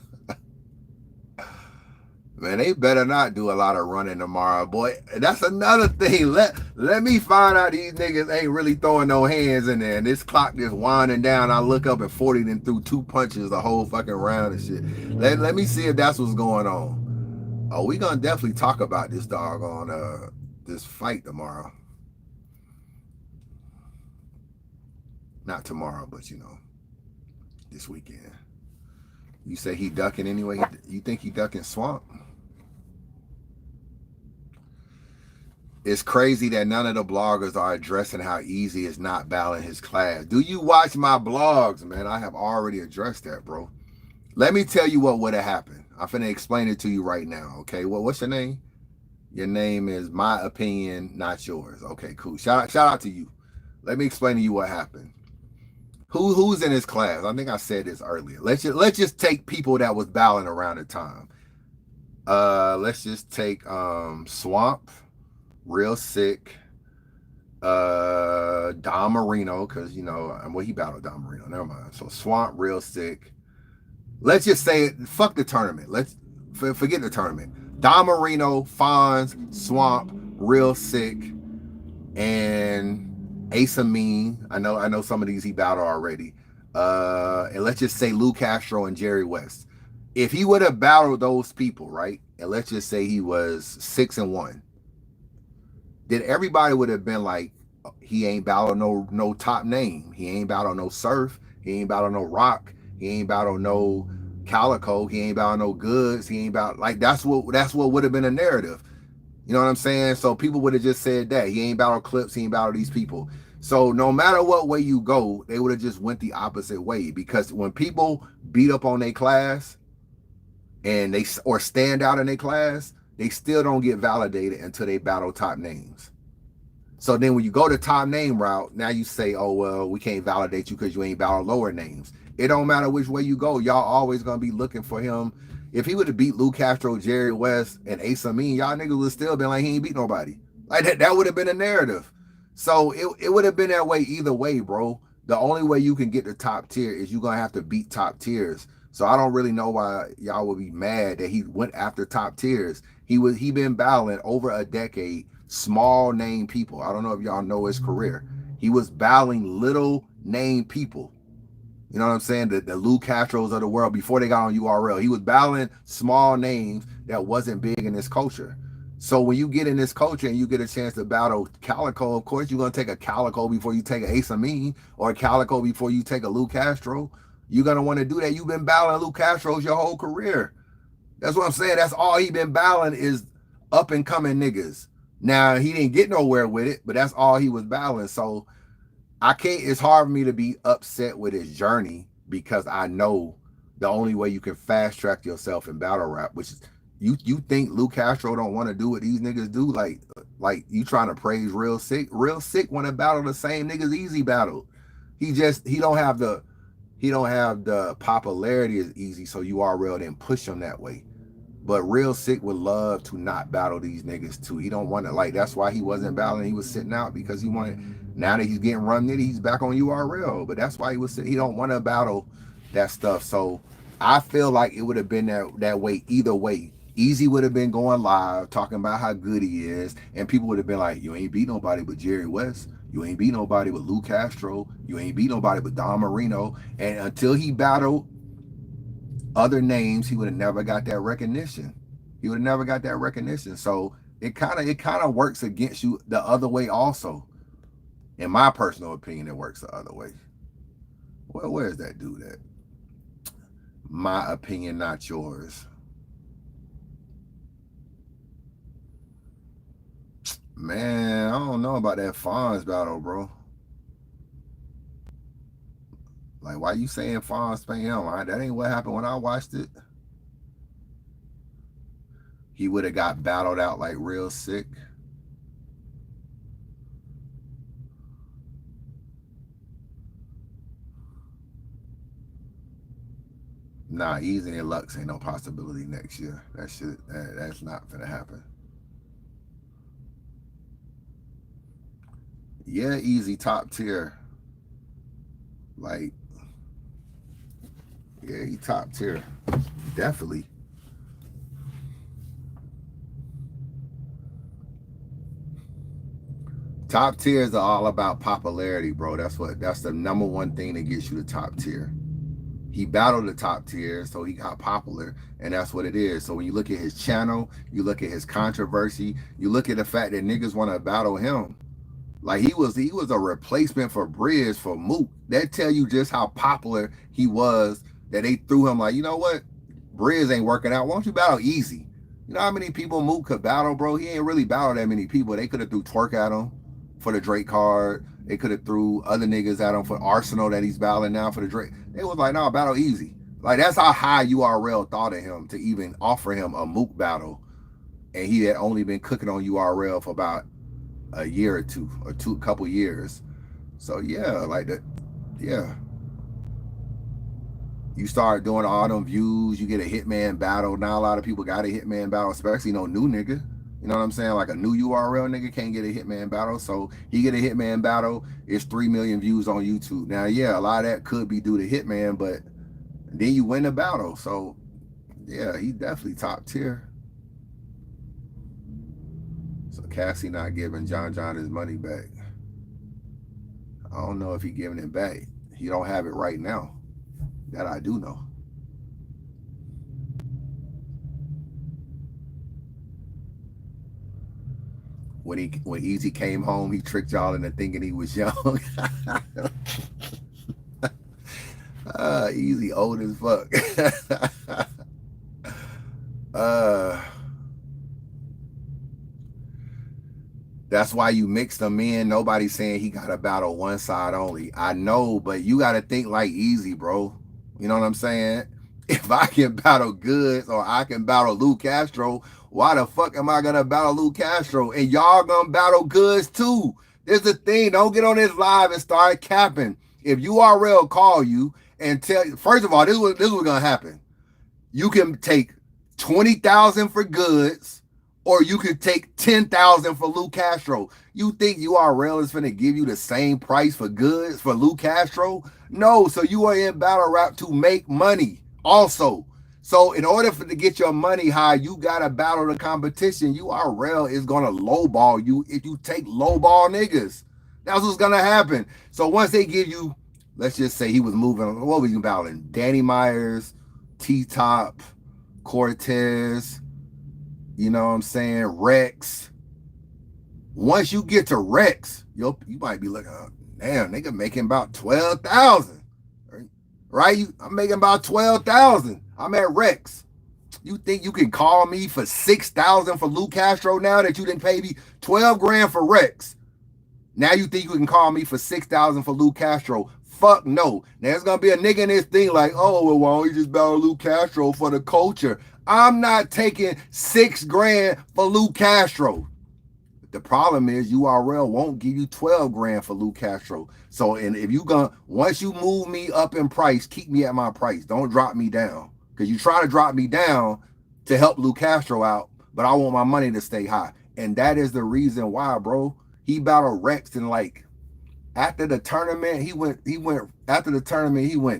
Man, they better not do a lot of running tomorrow, boy. That's another thing. Let me find out these niggas ain't really throwing no hands in there. And this clock just winding down. I look up at 40 and threw 2 punches the whole fucking round and shit. Let me see if that's what's going on. Oh, we gonna definitely talk about this dog on this fight tomorrow. Not tomorrow, but this weekend. You say he ducking anyway? You think he ducking Swamp? It's crazy that none of the bloggers are addressing how Easy is not battling his class. Do you watch my blogs, man? I have already addressed that, bro. Let me tell you what would have happened. I'm finna explain it to you right now, okay? What's your name? Your name is My Opinion, Not Yours. Okay, cool. Shout out to you. Let me explain to you what happened. Who's in his class? I think I said this earlier. Let's just take people that was battling around the time. Let's just take Swamp, Real Sick, Don Marino, because he battled Don Marino. Never mind. So Swamp, Real Sick. Let's just say it. Fuck the tournament. Let's forget the tournament. Don Marino, Fonz, Swamp, Real Sick, and Ace Amin. I know some of these he battled already. And let's just say Lou Castro and Jerry West. If he would have battled those people, right? And let's just say he was 6-1, then everybody would have been like, he ain't battled no top name. He ain't battled no Surf. He ain't battled no Rock. He ain't battled no Calico. He ain't battled no Goods. He ain't battled like that's what would have been a narrative. You know what I'm saying? So people would have just said that. He ain't battled Clips. He ain't battled these people. So no matter what way you go, they would have just went the opposite way. Because when people beat up on their class and they or stand out in their class, they still don't get validated until they battle top names. So then when you go to top name route, now you say, oh, well, we can't validate you because you ain't battled lower names. It don't matter which way you go. Y'all always going to be looking for him. If he would have beat Lou Castro, Jerry West, and Ace Amin, y'all niggas would still been like, he ain't beat nobody. Like that would have been a narrative. So it would have been that way either way, bro. The only way you can get to top tier is you're going to have to beat top tiers. So I don't really know why y'all would be mad that he went after top tiers. He been battling over a decade, small name people. I don't know if y'all know his career. He was battling little name people. You know what I'm saying? The Lou Castros of the world before they got on URL. He was battling small names that wasn't big in this culture. So when you get in this culture and you get a chance to battle Calico, of course you're going to take a Calico before you take an Ace Amin or a Calico before you take a Lou Castro. You're going to want to do that. You've been battling Lou Castros your whole career. That's what I'm saying. That's all he been battling is up and coming niggas. Now he didn't get nowhere with it, but that's all he was battling. So I can't. It's hard for me to be upset with his journey because I know the only way you can fast track yourself in battle rap, which is you think Luke Castro don't want to do what these niggas do, like you trying to praise Real Sick. Real Sick want to battle the same niggas Easy battled. He don't have the popularity as Easy, so URL didn't push him that way. But Real Sick would love to not battle these niggas too. He don't want to, like, that's why he wasn't battling. He was sitting out because he wanted, now that he's getting run nitty, he's back on URL. But that's why he don't want to battle that stuff. So I feel like it would have been that way either way. Easy would have been going live talking about how good he is, and people would have been like, you ain't beat nobody but Jerry West. You ain't beat nobody but Luke Castro. You ain't beat nobody but Don Marino. And until he battled other names, he would have never got that recognition. So it kind of works against you the other way also. In my personal opinion, it works the other way. Well, where's that dude at? My opinion, not yours. Man, I don't know about that Fonz battle, bro. Like, why you saying Fonz pay him? That ain't what happened when I watched it. He would have got battled out like Real Sick. Nah, Easy and Lux ain't no possibility next year. That's not gonna happen. Yeah, Easy top tier. Like, yeah, he top tier. Definitely. Top tiers are all about popularity, bro. That's the number one thing that gets you the top tier. He battled the top tier, so he got popular, and that's what it is. So when you look at his channel, you look at his controversy, you look at the fact that niggas want to battle him. Like he was a replacement for Briz for Mook. That tell you just how popular he was, that they threw him like, you know what? Briz ain't working out. Why don't you battle Easy? You know how many people Mook could battle, bro? He ain't really battled that many people. They could have threw Twerk at him for the Drake card. They could have threw other niggas at him for Arsenal that he's battling now for the Drake. They was like, no, battle Easy. Like, that's how high URL thought of him to even offer him a Mook battle. And he had only been cooking on URL for about a year or two, couple years. So yeah, like that, yeah. You start doing all them views, you get a Hitman battle. Now a lot of people got a Hitman battle, especially no new nigga. You know what I'm saying? Like a new URL nigga can't get a Hitman battle. So he get a Hitman battle, it's 3 million views on YouTube. Now, yeah, a lot of that could be due to Hitman, but then you win the battle. So yeah, he definitely top tier. So Cassie not giving John his money back. I don't know if he giving it back. He don't have it right now. That I do know. When Easy came home, he tricked y'all into thinking he was young. Easy old as fuck. That's why you mix them in. Nobody's saying he got to battle one side only. I know, but you got to think like Easy, bro. You know what I'm saying? If I can battle Goods or I can battle Luke Castro, why the fuck am I going to battle Luke Castro? And y'all going to battle Goods too. There's the thing. Don't get on this live and start capping. If URL call you and tell you, first of all, this is what's going to happen. You can take 20,000 for Goods, or you could take 10,000 for Luke Castro. You think URL is finna give you the same price for Goods for Luke Castro? No, so you are in battle rap to make money also. So in order to get your money high, you gotta battle the competition. URL is gonna lowball you if you take lowball niggas. That's what's gonna happen. So once they give you, let's just say he was moving, what was you battling? Danny Myers, T-Top, Cortez, you know what I'm saying, Rex. Once you get to Rex, you might be looking, damn, nigga making about 12,000, right? I'm making about 12,000. I'm at Rex. You think you can call me for $6,000 for Lou Castro now that you didn't pay me 12 grand for Rex? Now you think you can call me for $6,000 for Lou Castro? Fuck no. Now there's gonna be a nigga in this thing like, oh, well, why don't you just battle Lou Castro for the culture? I'm not taking $6 grand for Lou Castro. The problem is URL won't give you 12 grand for Lou Castro. So, and if you gonna, once you move me up in price, keep me at my price. Don't drop me down. Because you try to drop me down to help Lou Castro out, but I want my money to stay high. And that is the reason why, bro. He battled Rex and like after the tournament, he went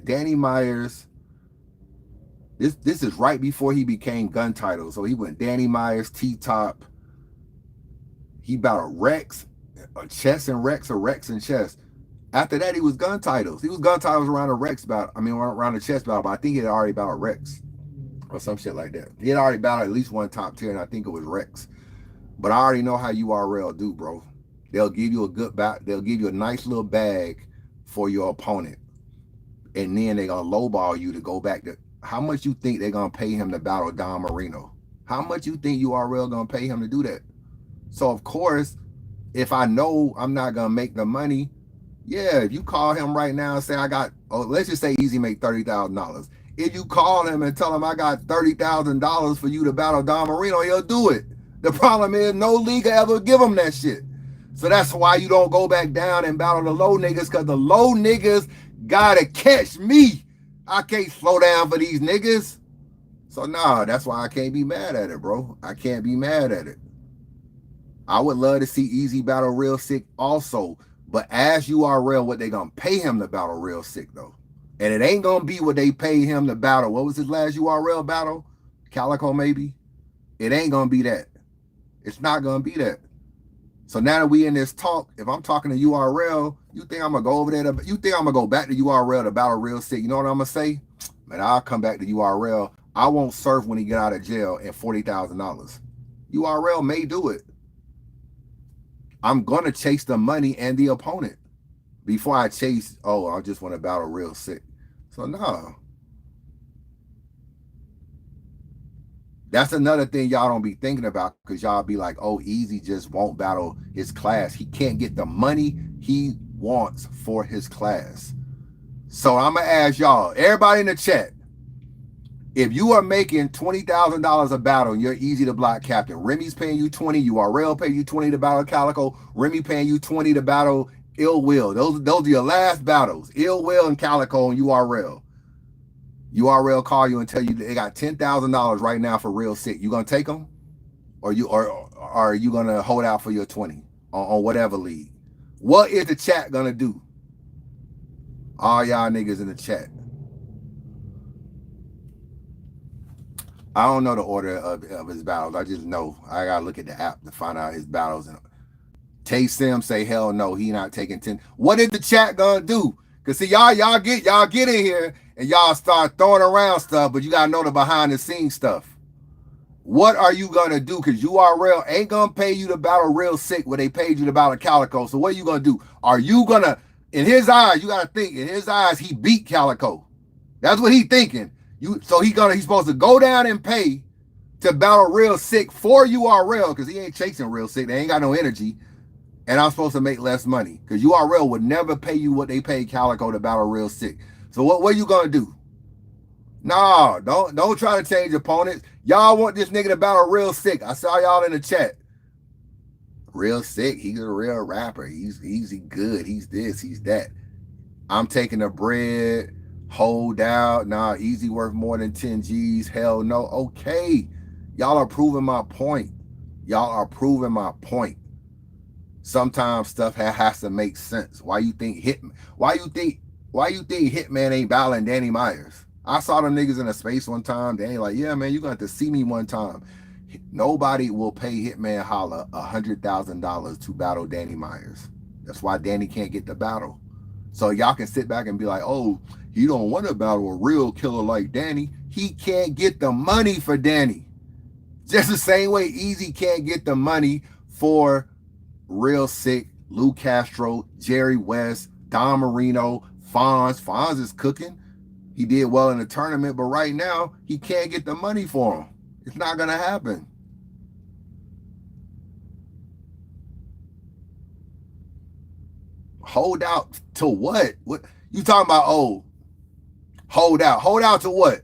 Danny Myers. This is right before he became gun title. So he went Danny Myers, T-Top. He battled Rex, Chess and Rex, or Rex and Chess. After that, he was gun titles. He was gun titles around the Rex battle. I mean, around the Chess battle, but I think he had already battled Rex or some shit like that. He had already battled at least one top tier, and I think it was Rex. But I already know how URL do, bro. They'll give you a good back. They'll give you a nice little bag for your opponent, and then they're gonna lowball you to go back to how much you think they're gonna pay him to battle Don Marino. How much you think URL gonna pay him to do that? So of course, if I know I'm not gonna make the money, yeah, if you call him right now and say I got, let's just say Easy make $30,000. If you call him and tell him I got $30,000 for you to battle Don Marino, he'll do it. The problem is no league ever give him that shit. So that's why you don't go back down and battle the low niggas, because the low niggas gotta catch me. I can't slow down for these niggas. So nah, that's why I can't be mad at it, bro. I can't be mad at it. I would love to see Easy battle Real Sick also, but ask URL what they gonna pay him to battle Real Sick though. And it ain't gonna be what they paid him to battle. What was his last URL battle? Calico maybe? It ain't gonna be that. It's not gonna be that. So now that we in this talk, if I'm talking to URL, you think I'm gonna go over there you think I'm gonna go back to URL to battle Real Sick? You know what I'm gonna say? Man, I'll come back to URL. I won't surf when he get out of jail and $40,000. URL may do it. I'm gonna chase the money and the opponent before I chase, oh, I just want to battle Real Sick. So no. That's another thing y'all don't be thinking about, because y'all be like, oh, Easy just won't battle his class. He can't get the money he wants for his class. So I'm going to ask y'all, everybody in the chat, if you are making $20,000 a battle and you're Easy to block captain, Remy's paying you 20, URL paying you 20 to battle Calico, Remy paying you 20 to battle Ill Will. Those are your last battles, Ill Will and Calico and URL. URL call you and tell you they got $10,000 right now for Real Sick. You gonna take them, or are you gonna hold out for your 20 on whatever league? What is the chat gonna do? All y'all niggas in the chat. I don't know the order of his battles. I just know I gotta look at the app to find out his battles. And Tay Sim say hell no, he not taking 10. What is the chat gonna do? Cause see y'all get in here and y'all start throwing around stuff, but you gotta know the behind the scenes stuff. What are you gonna do? Cause URL ain't gonna pay you to battle Real Sick where they paid you to battle Calico. So what are you gonna do? Are you gonna, in his eyes, you gotta think, in his eyes, he beat Calico. That's what he thinking. So he's supposed to go down and pay to battle Real Sick for URL, because he ain't chasing Real Sick. They ain't got no energy. And I'm supposed to make less money, because URL would never pay you what they paid Calico to battle Real Sick. So what are you gonna do? Nah, don't try to change opponents. Y'all want this nigga to battle Real Sick. I saw y'all in the chat. Real Sick, he's a real rapper. He's good. He's this, he's that. I'm taking the bread, hold out. Nah, Easy worth more than 10 G's. Hell no. Okay. Y'all are proving my point. Y'all are proving my point. Sometimes stuff has to make sense. Why you think Hitman ain't battling Danny Myers? I saw them niggas in a space one time. Danny like, yeah, man, you're going to have to see me one time. Nobody will pay Hitman Holla $100,000 to battle Danny Myers. That's why Danny can't get the battle. So y'all can sit back and be like, oh, you don't want to battle a real killer like Danny. He can't get the money for Danny. Just the same way Easy can't get the money for Real Sick, Lou Castro, Jerry West, Don Marino, Fonz. Fonz is cooking. He did well in the tournament, but right now he can't get the money for him. It's not gonna happen. Hold out to what? What you talking about? Oh, hold out. Hold out to what?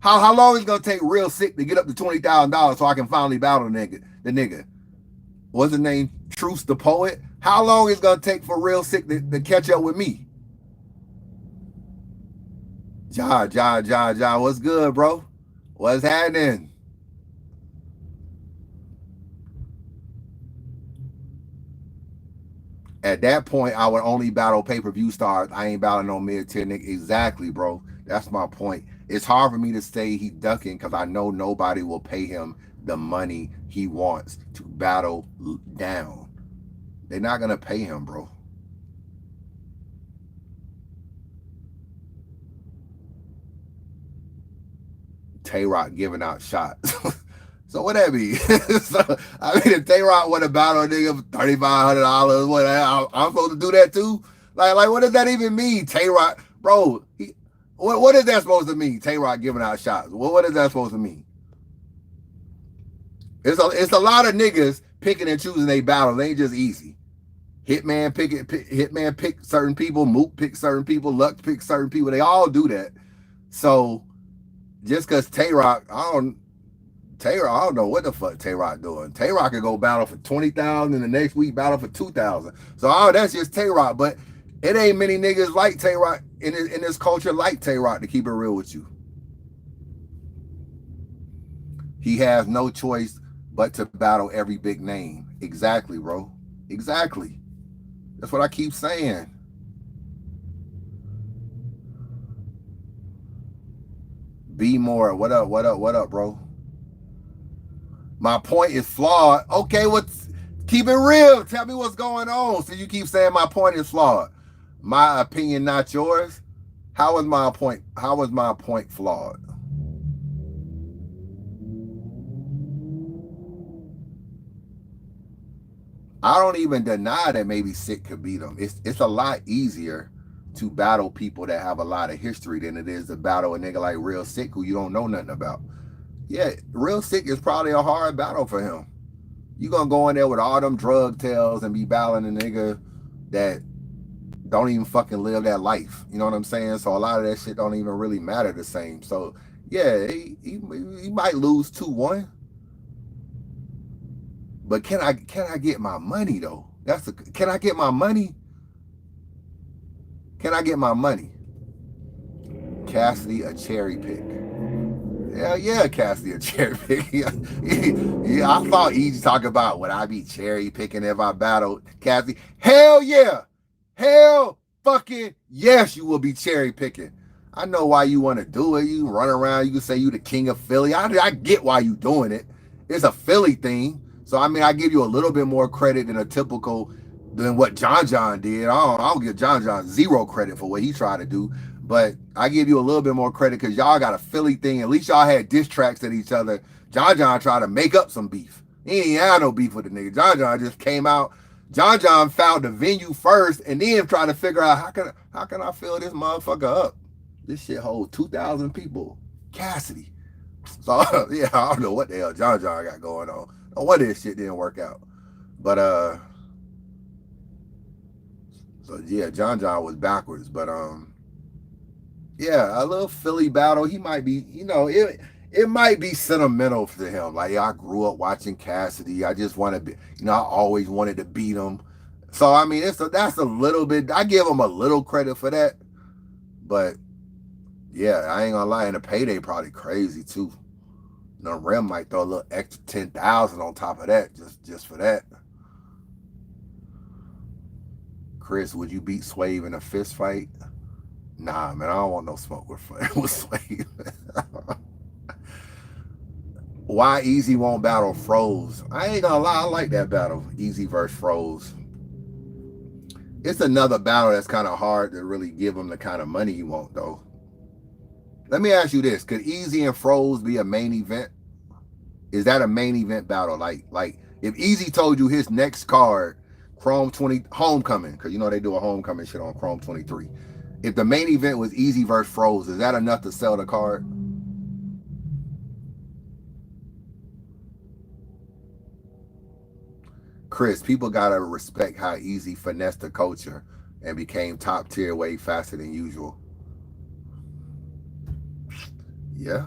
How long is it gonna take Real Sick to get up to $20,000 so I can finally battle the nigga? The nigga. What's his name? Truth the Poet. How long is it gonna take for Real Sick to catch up with me? Ja, what's good, bro? What's happening? At that point, I would only battle pay-per-view stars. I ain't battling no mid-tier nigga. Exactly, bro. That's my point. It's hard for me to say he ducking because I know nobody will pay him the money he wants to battle down. They're not gonna pay him, bro. Tay-Rock giving out shots. So what that mean? So, I mean, if Tay-Rock want to battle a nigga for $3,500, what I'm supposed to do that too? Like, what does that even mean? Tay-Rock, bro. What is that supposed to mean? Tay-Rock giving out shots. What is that supposed to mean? It's a lot of niggas picking and choosing they battles. They ain't just easy. Hitman pick certain people. Mook pick certain people. Luck pick certain people. They all do that. So just because Tay-Rock, I don't know what the fuck Tay-Rock doing. Tay-Rock could go battle for $20,000 and the next week battle for $2,000. So that's just Tay-Rock. But it ain't many niggas like Tay-Rock in this culture like Tay-Rock, to keep it real with you. He has no choice but to battle every big name. Exactly, bro. Exactly. That's what I keep saying. Be more. What up, bro? My point is flawed. Okay, keep it real. Tell me what's going on. So you keep saying my point is flawed. My opinion, not yours. How is my point flawed? I don't even deny that maybe Sick could beat him. It's a lot easier to battle people that have a lot of history than it is to battle a nigga like Real Sick who you don't know nothing about. Yeah, Real Sick is probably a hard battle for him. You gonna go in there with all them drug tails and be battling a nigga that don't even fucking live that life. You know what I'm saying? So a lot of that shit don't even really matter the same. So yeah, he might lose 2-1. But can I get my money though? Can I get my money? Can I get my money? Cassidy a cherry pick. Hell yeah, Cassidy a cherry pick. Yeah, I thought Easy talk about would I be cherry picking if I battled Cassidy. Hell yeah. Hell fucking yes, you will be cherry picking. I know why you want to do it. You run around, you can say you the king of Philly. I get why you doing it. It's a Philly thing. So I mean, I give you a little bit more credit than what John did. I don't give John zero credit for what he tried to do, but I give you a little bit more credit because y'all got a Philly thing. At least y'all had diss tracks at each other. John tried to make up some beef. He ain't had no beef with the nigga. John just came out. John found the venue first and then tried to figure out how can I fill this motherfucker up. This shit holds 2,000 people. Cassidy. So yeah, I don't know what the hell John got going on. No wonder this shit didn't work out. But so yeah, John was backwards. But yeah, a little Philly battle. He might be, it might be sentimental to him. Like, yeah, I grew up watching Cassidy. I just want to be, I always wanted to beat him. So I mean, that's a little bit. I give him a little credit for that. But yeah, I ain't gonna lie, and the payday probably crazy too. Rem might throw a little extra 10,000 on top of that, just for that. Chris, would you beat Swave in a fist fight? Nah, man, I don't want no smoke with Swave. Why Easy won't battle Froze? I ain't gonna lie, I like that battle, Easy versus Froze. It's another battle that's kind of hard to really give him the kind of money you want, though. Let me ask you this. Could Easy and Froze be a main event? Is that a main event battle? Like if Easy told you his next card, Chrome 20, Homecoming, because they do a Homecoming shit on Chrome 23. If the main event was Easy versus Froze, is that enough to sell the card? Chris, people gotta respect how Easy finessed the culture and became top tier way faster than usual. Yeah.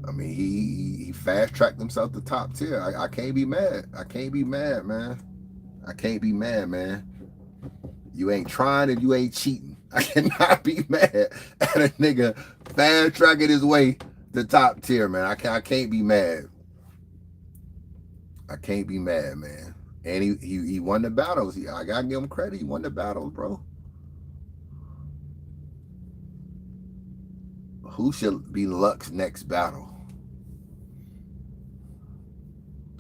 I mean, he fast tracked himself to top tier. I can't be mad. I can't be mad, man. I can't be mad, man. You ain't trying if you ain't cheating. I cannot be mad at a nigga fast tracking his way to top tier, man. I can't be mad. I can't be mad, man. And he won the battles. I gotta give him credit. He won the battles, bro. Who should be Lux's next battle?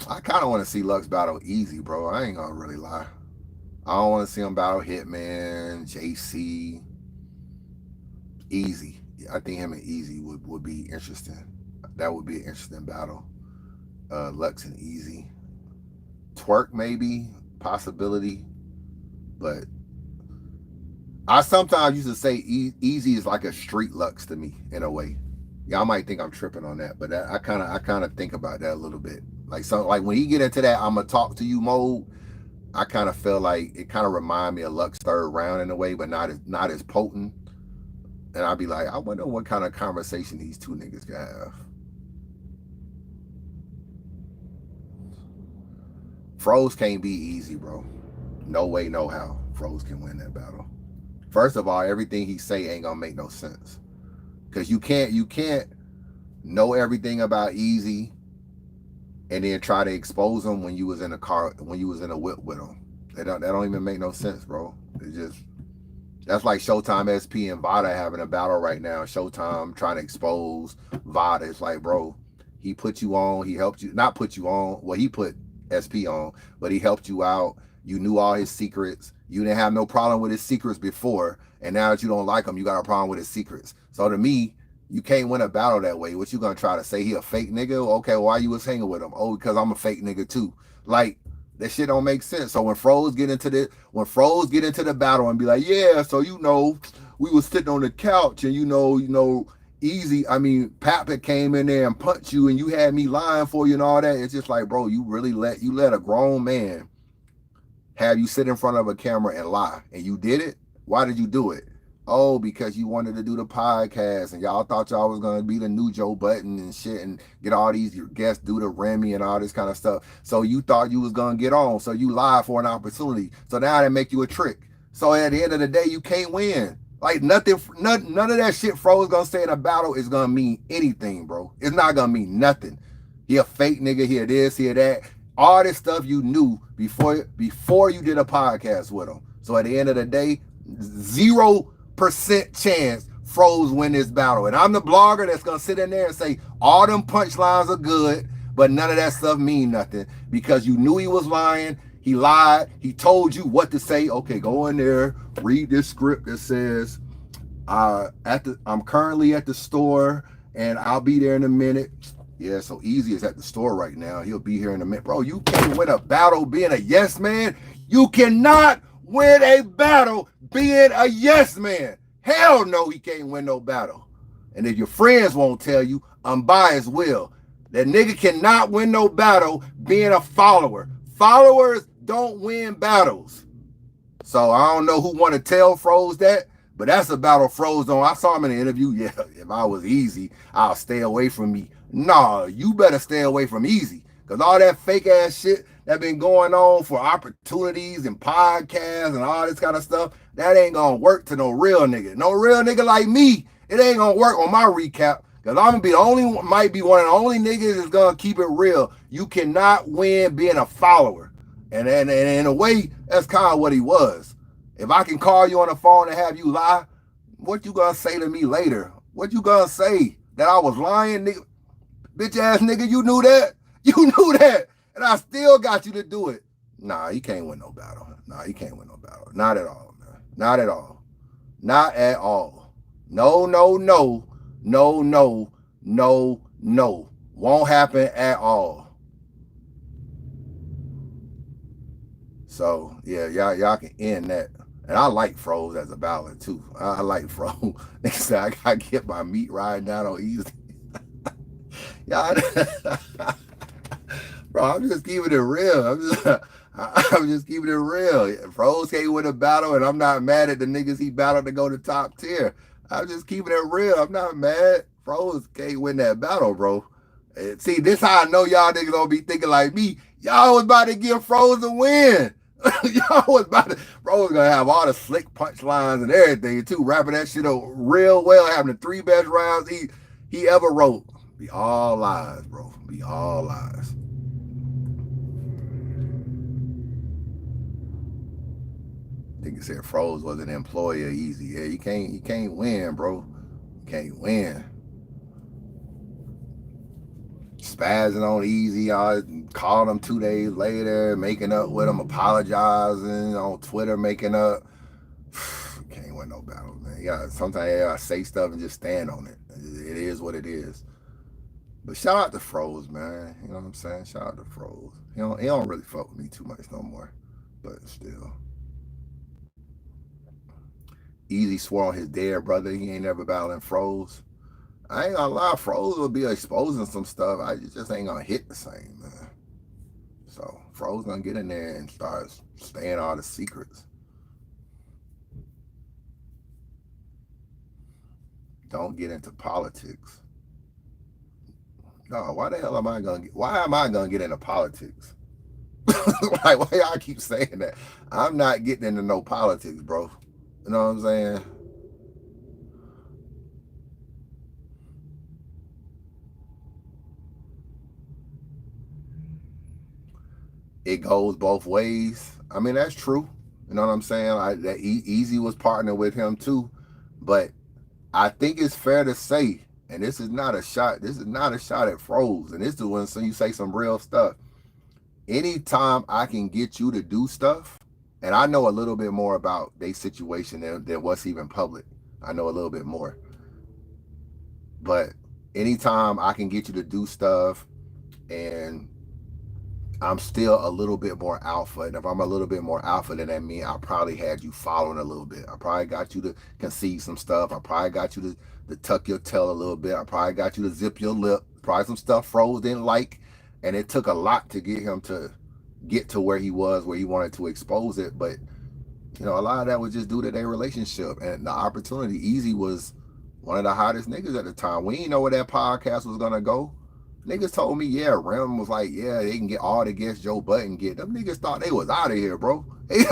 I kind of want to see Lux battle Easy, bro. I ain't gonna really lie. I don't want to see him battle Hitman, JC, Easy. I think him and Easy would be interesting. That would be an interesting battle. Lux and Easy. Twerk maybe, possibility, but I sometimes used to say Easy is like a street Lux to me in a way. Y'all might think I'm tripping on that, but I kind of think about that a little bit. Like when he get into that I'm gonna talk to you mode, I kind of feel like it kind of remind me of Lux third round in a way, but not as potent. And I'd be like, I wonder what kind of conversation these two niggas can have. Froze can't be Easy, bro. No way, no how. Froze can win that battle. First of all, everything he say ain't gonna make no sense. Cause you can't know everything about Easy and then try to expose him when you was in a car, when you was in a whip with him. That don't even make no sense, bro. It just, that's like Showtime SP and Vada having a battle right now. Showtime trying to expose Vada. It's like, bro, he put you on, he helped you, not put you on, well, he put SP on, but he helped you out. You knew all his secrets. You didn't have no problem with his secrets before, and now that you don't like him, you got a problem with his secrets. So to me, you can't win a battle that way. What you gonna try to say? He a fake nigga? Okay, why you was hanging with him? Oh, because I'm a fake nigga too. Like, that shit don't make sense. So when Froze get into the battle and be like, yeah, so we was sitting on the couch and Easy, I mean, Papa came in there and punched you and you had me lying for you and all that. It's just like, bro, you really let a grown man have you sit in front of a camera and lie. And you did it? Why did you do it? Oh, because you wanted to do the podcast and y'all thought y'all was going to be the new Joe Button and shit and get all these guests do the Remy and all this kind of stuff. So you thought you was going to get on. So you lied for an opportunity. So now they make you a trick. So at the end of the day, you can't win. Like none of that shit Fro's going to say in a battle is going to mean anything, bro. It's not going to mean nothing. He a fake nigga, he a this, he a that. All this stuff you knew before you did a podcast with him. So at the end of the day, 0% chance Froze win this battle. And I'm the blogger that's gonna sit in there and say all them punchlines are good, but none of that stuff mean nothing because you knew he was lying. He lied. He told you what to say. Okay, go in there, read this script that says, I'm currently at the store and I'll be there in a minute. Yeah, so Easy is at the store right now. He'll be here in a minute. Bro, you can't win a battle being a yes man. You cannot win a battle being a yes man. Hell no, he can't win no battle. And if your friends won't tell you, Unbias will. That nigga cannot win no battle being a follower. Followers don't win battles. So I don't know who want to tell Froze that, but that's a battle Froze on. I saw him in the interview. Yeah, if I was Easy, I'll stay away from me. Nah, you better stay away from Easy. Because all that fake ass shit that been going on for opportunities and podcasts and all this kind of stuff, that ain't gonna work to no real nigga. No real nigga like me, it ain't gonna work on my recap. Because I'm gonna be might be one of the only niggas that's gonna keep it real. You cannot win being a follower. And in a way, that's kind of what he was. If I can call you on the phone and have you lie, what you gonna say to me later? What you gonna say? That I was lying, nigga? Bitch ass nigga, you knew that? You knew that. And I still got you to do it. Nah, he can't win no battle. Nah, he can't win no battle. Not at all, man. Not at all. Not at all. No, no, no. No, no, no, no. Won't happen at all. So, yeah, y'all can end that. And I like Froze as a battler too. I like Froze. They say I gotta get my meat riding down on easy. Yeah, bro, I'm just keeping it real. I'm just keeping it real. Froze can't win a battle, and I'm not mad at the niggas he battled to go to top tier. I'm just keeping it real. I'm not mad. Froze can't win that battle, bro. And see, this how I know y'all niggas don't be thinking like me. Y'all was about to give Froze a win. Y'all was about to. Froze gonna have all the slick punchlines and everything too, rapping that shit up real well, having the 3 best rounds he ever wrote. Be all lies, bro. Be all lies. Nigga said Froze was an employer easy. Yeah, you can't win, bro. You can't win. Spazzing on easy, I called him 2 days later, making up with him, apologizing on Twitter, making up. Can't win no battles, man. Yeah, sometimes you gotta say stuff and just stand on it. It is what it is. But shout out to Froze, man. You know what I'm saying? Shout out to Froze. He don't really fuck with me too much no more. But still. Easy swore on his dead brother. He ain't never battling Froze. I ain't gonna lie, Froze will be exposing some stuff. I just ain't gonna hit the same, man. So Froze gonna get in there and start saying all the secrets. Don't get into politics. No, why the hell am I gonna get? Why am I gonna get into politics? Like, why y'all keep saying that? I'm not getting into no politics, bro. You know what I'm saying? It goes both ways. I mean, that's true. You know what I'm saying? That Easy was partnered with him too, but I think it's fair to say, and this is not a shot. This is not a shot at Froze, and this is when you say some real stuff. Anytime I can get you to do stuff, and I know a little bit more about their situation than what's even public. I know a little bit more, but anytime I can get you to do stuff, and I'm still a little bit more alpha. And if I'm a little bit more alpha, then that means I probably had you following a little bit. I probably got you to concede some stuff. I probably got you to tuck your tail a little bit. I probably got you to zip your lip. Probably some stuff Froze didn't like. And it took a lot to get him to get to where he was, where he wanted to expose it. But, you know, a lot of that was just due to their relationship and the opportunity. Easy was one of the hottest niggas at the time. We didn't know where that podcast was going to go. Niggas told me, yeah, Rem was like, yeah, they can get all the guests Joe Budden get. Them niggas thought they was out of here, bro. It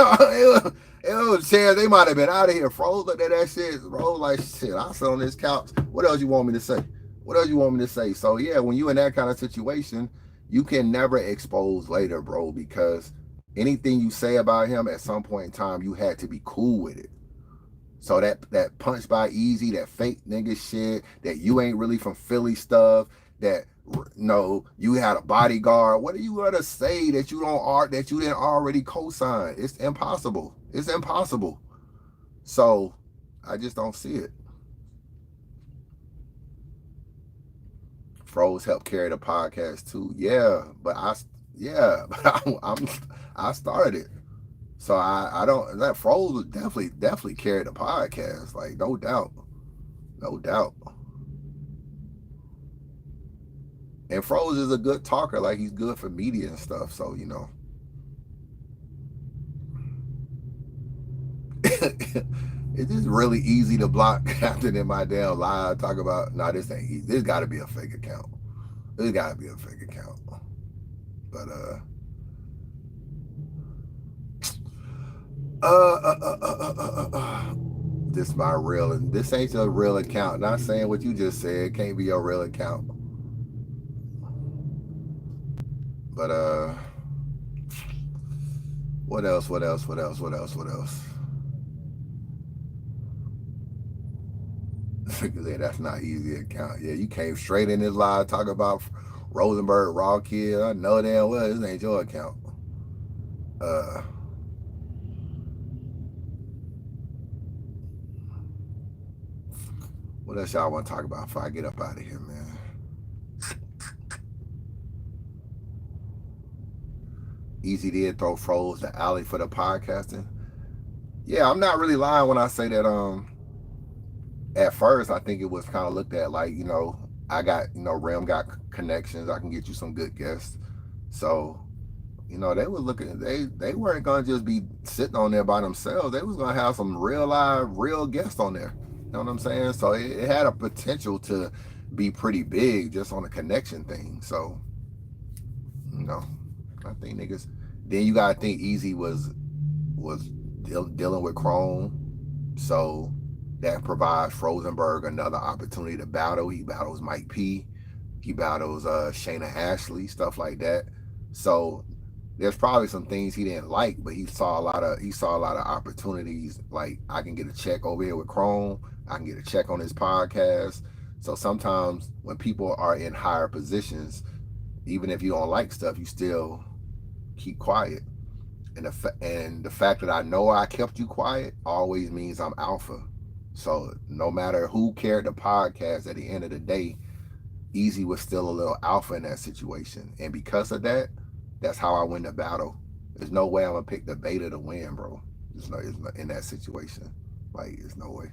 was a chance they might have been out of here. Froze looked at that shit. Froze like, shit, I'll sit on this couch. What else you want me to say? What else you want me to say? So, yeah, when you in that kind of situation, you can never expose later, bro, because anything you say about him at some point in time, you had to be cool with it. So that punch by Easy, that fake nigga shit, that you ain't really from Philly stuff, that no, you had a bodyguard. What are you gonna say that you didn't already co-sign? It's impossible. It's impossible. So I just don't see it. Froze helped carry the podcast too. Yeah, but I started it. So I don't that Froze would definitely carry the podcast. Like, no doubt. No doubt. And Froze is a good talker. Like, he's good for media and stuff. So, you know. It's just really easy to block Captain in my damn live. Talk about, nah, this ain't easy. This got to be a fake account. This got to be a fake account. But, this my real, and this ain't your real account. Not saying what you just said. It can't be your real account. But, what else? That's not easy account. Yeah, you came straight in this live talking about Rosenberg Raw Kid. I know damn well this ain't your account. What else y'all want to talk about before I get up out of here, man? Easy did throw Froze the alley for the podcasting. Yeah, I'm not really lying when I say that. At first, I think it was kind of looked at like, I got, Rim got connections. I can get you some good guests. So, they were looking. They weren't gonna just be sitting on there by themselves. They was gonna have some real live, real guests on there. You know what I'm saying? So it had a potential to be pretty big just on the connection thing. So, you know, I think niggas. Then you gotta think Easy was dealing with Chrome, so that provides Frozenberg another opportunity to battle. He battles Mike P. He battles Shayna Ashley, stuff like that. So there's probably some things he didn't like, but he saw a lot of opportunities. Like, I can get a check over here with Chrome. I can get a check on his podcast. So sometimes when people are in higher positions, even if you don't like stuff, you still keep quiet. And the fact that I know I kept you quiet always means I'm alpha. So no matter who carried the podcast, at the end of the day, Easy was still a little alpha in that situation. And because of that, that's how I win the battle. There's no way I'm gonna pick the beta to win, bro. It's not in that situation. Like, there's no way.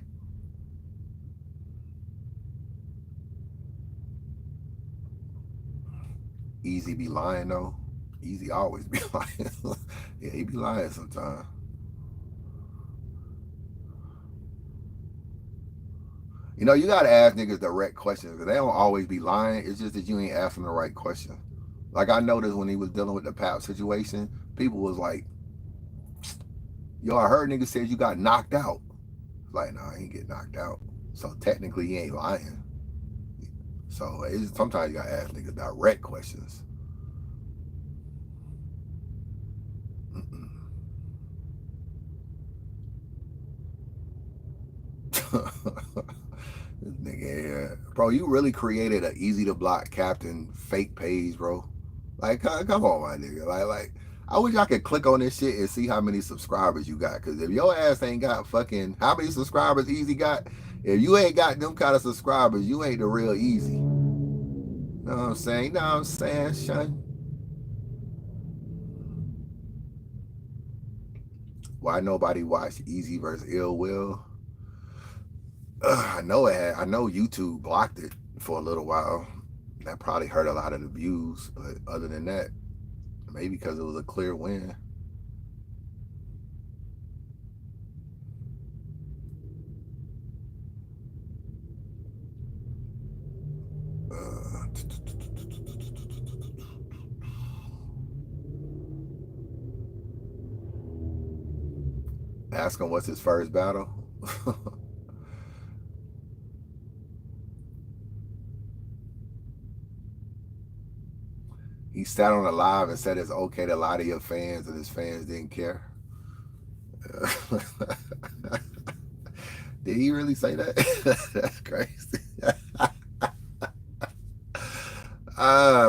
Easy be lying though. Easy always be lying. Yeah, he be lying sometimes. You gotta ask niggas direct questions because they don't always be lying. It's just that you ain't asking the right question. Like, I noticed when he was dealing with the Pap situation, people was like, "Yo, I heard niggas said you got knocked out." Like, nah, I ain't get knocked out. So technically, he ain't lying. So sometimes you gotta ask niggas direct questions. This nigga here. Bro, you really created an easy to block captain fake page, bro. Like, come on, my nigga. Like, I wish I could click on this shit and see how many subscribers you got. Cause if your ass ain't got fucking how many subscribers Easy got, if you ain't got them kind of subscribers, you ain't the real Easy. You know what I'm saying? You know what I'm saying, son? Why nobody watched Easy versus Ill Will? I know it had. I know YouTube blocked it for a little while. That probably hurt a lot of the views. But other than that, maybe because it was a clear win. Uh, Ask him what's his first battle. He sat on a live and said it's okay to lie to your fans, and his fans didn't care. Did he really say that? That's crazy.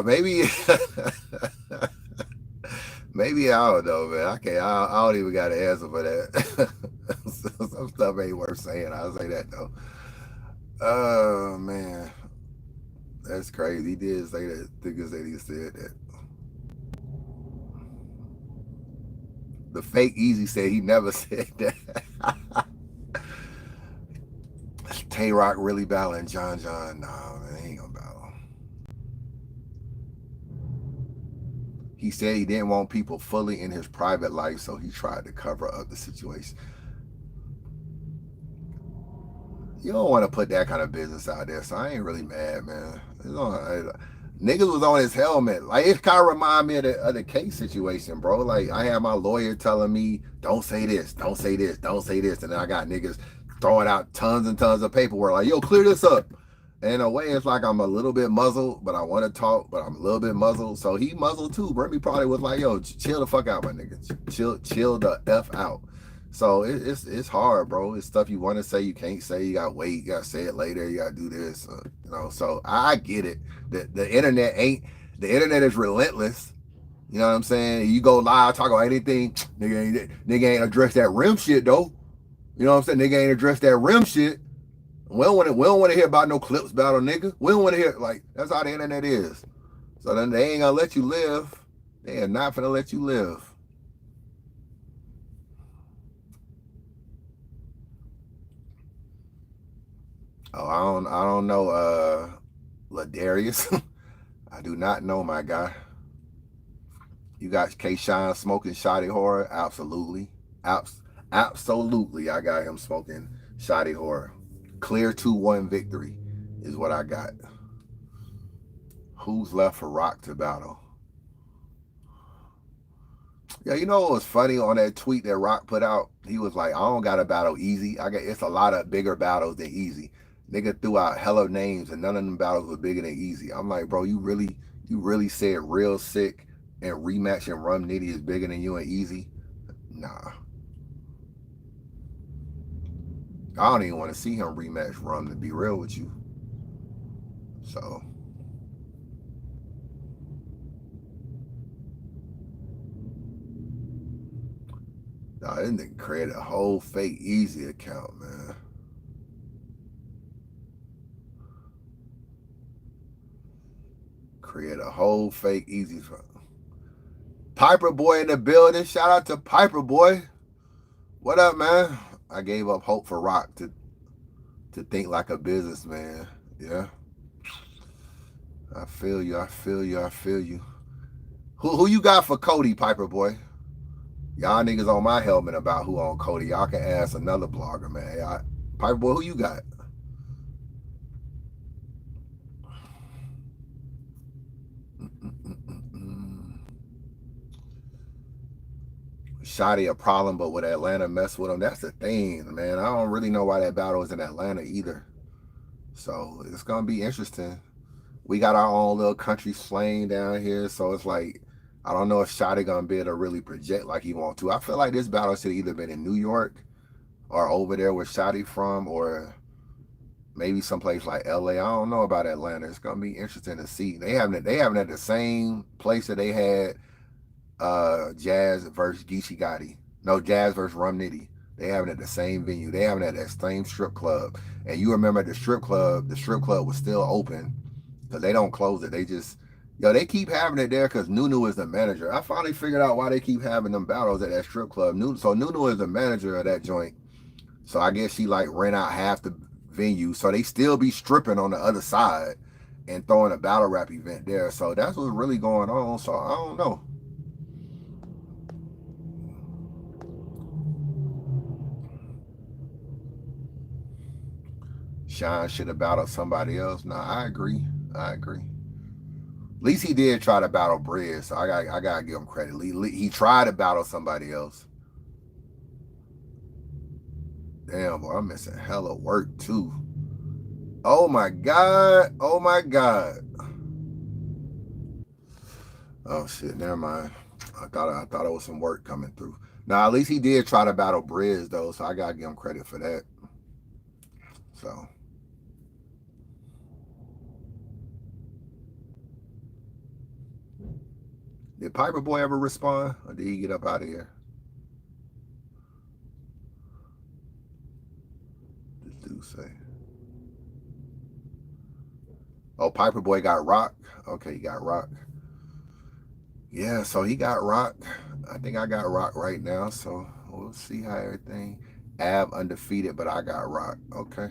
Maybe, maybe I don't know, man. I can't. I don't even got an answer for that. Some stuff ain't worth saying. I'll say that though. Oh man, that's crazy. He did say that. Nigga said he said that. The fake Easy said he never said that. Tay Rock really battling John John. Nah, man, he ain't gonna battle. He said he didn't want people fully in his private life, so he tried to cover up the situation. You don't want to put that kind of business out there, so I ain't really mad, man. Niggas was on his helmet. Like, it kind of remind me of the case situation, bro. Like, I had my lawyer telling me, don't say this, don't say this, don't say this. And then I got niggas throwing out tons and tons of paperwork like, yo, clear this up. And in a way, it's like I'm a little bit muzzled, but I want to talk, but I'm a little bit muzzled. So he muzzled too. Remy probably was like, yo, chill the fuck out, my nigga. Chill the F out. So it's hard, bro. It's stuff you want to say, you can't say. You got to wait. You got to say it later. You got to do this. So I get it. The internet is relentless. You know what I'm saying? You go live, talk about anything. Nigga ain't address that rim shit, though. You know what I'm saying? Nigga ain't address that rim shit. We don't want to hear about no clips battle, nigga. We don't want to hear, like, that's how the internet is. So then they ain't gonna let you live. They are not gonna let you live. Oh, I don't know, Ladarius. I do not know, my guy. You got K-Shine smoking Shotty Horor? Absolutely. Absolutely, I got him smoking Shotty Horor. Clear 2-1 victory is what I got. Who's left for Rock to battle? Yeah, you know what was funny on that tweet that Rock put out? He was like, I don't got to battle Easy. It's a lot of bigger battles than Easy. Nigga threw out hella names and none of them battles were bigger than Easy. I'm like, bro, you really said Real Sick and Rematch and Rum Nitty is bigger than you and Easy? Nah. I don't even want to see him rematch Rum, to be real with you. So nah, this nigga created a whole fake Easy account, man. Create a whole fake Easy. Piper Boy in the building. Shout out to Piper Boy. What up, man? I gave up hope for Rock to think like a businessman. Yeah. I feel you. I feel you. I feel you. Who you got for Cody, Piper Boy? Y'all niggas on my helmet about who on Cody. Y'all can ask another blogger, man. Piper Boy, who you got? Shotty a problem, but would Atlanta mess with him? That's the thing, man. I don't really know why that battle is in Atlanta either. So it's gonna be interesting. We got our own little country slang down here, so it's like I don't know if Shotty gonna be able to really project like he want to. I feel like this battle should either been in New York or over there where Shotty from, or maybe someplace like LA. I don't know about Atlanta. It's gonna be interesting to see. They haven't at the same place that they had Jazz versus Geechee Gotti. No, Jazz versus Rum Nitty. They having it at the same venue. They having it at that same strip club. And you remember the strip club was still open because they don't close it. They just, they keep having it there because Nunu is the manager. I finally figured out why they keep having them battles at that strip club. So Nunu is the manager of that joint. So I guess she like rent out half the venue. So they still be stripping on the other side and throwing a battle rap event there. So that's what's really going on. So I don't know. Sean should have battled somebody else. Nah, I agree. At least he did try to battle Briz, so I gotta give him credit. He tried to battle somebody else. Damn, boy, I'm missing hella work too. Oh my god. Oh my god. Oh shit, never mind. I thought it was some work coming through. Now at least he did try to battle Briz though, so I gotta give him credit for that. So did Piper Boy ever respond, or did he get up out of here? This dude say. Oh, Piper Boy got Rock. Okay, he got Rock. Yeah, so he got Rock. I think I got Rock right now, so we'll see how everything. Ab undefeated, but I got Rock. Okay.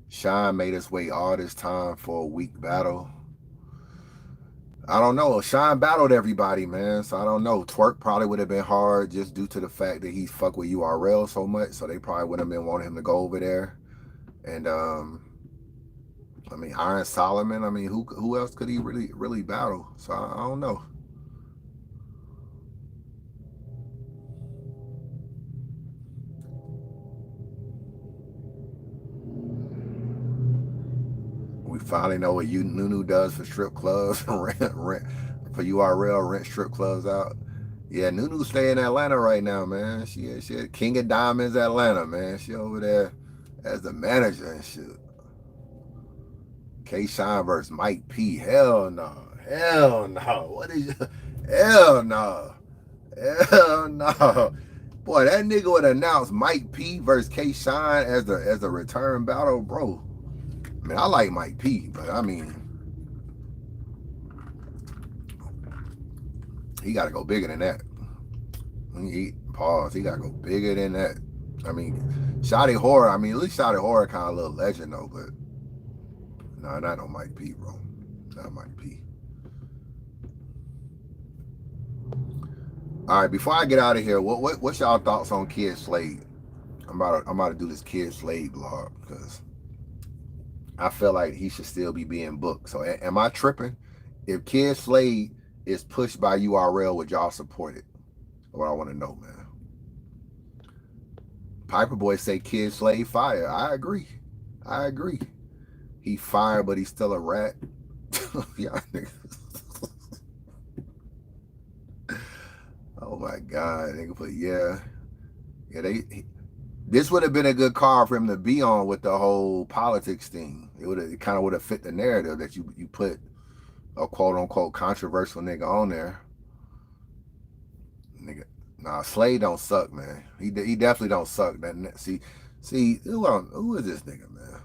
Sean made us wait all this time for a weak battle. I don't know. Sean battled everybody, man. So I don't know. Twerk probably would have been hard just due to the fact that he's fuck with URL so much. So they probably would have been wanting him to go over there. And I mean Iron Solomon. I mean who else could he really battle? So I don't know. We finally know what Nunu does for strip clubs, rent for URL, rent strip clubs out. Yeah, Nunu stay in Atlanta right now, man. She King of Diamonds, Atlanta, man. She over there as the manager and shit. K-Shine versus Mike P. Hell no. Hell no. What is hell no. Hell no. Boy, that nigga would announce Mike P versus K-Shine as the return battle, bro. I mean, I like Mike P, but I mean, he got to go bigger than that. Pause. He gotta go bigger than that. I mean, Shotty Horor. I mean, at least Shotty Horor kind of a little legend though, but no, not on Mike P, bro. Not Mike P. All right, before I get out of here, what's y'all thoughts on Kid Slade? I'm about to do this Kid Slade blog because I feel like he should still be being booked. So am I tripping? If Kid Slade is pushed by URL, would y'all support it? What I want to know, man. Piper Boy say Kid Slade fire. I agree. He fired, but he's still a rat. Y'all niggas. Oh my God, nigga. But yeah, this would have been a good card for him to be on with the whole politics thing. It kind of would have fit the narrative that you put a quote unquote controversial nigga on there. Nigga, nah, Slade don't suck, man. He definitely don't suck. See, who is this nigga, man?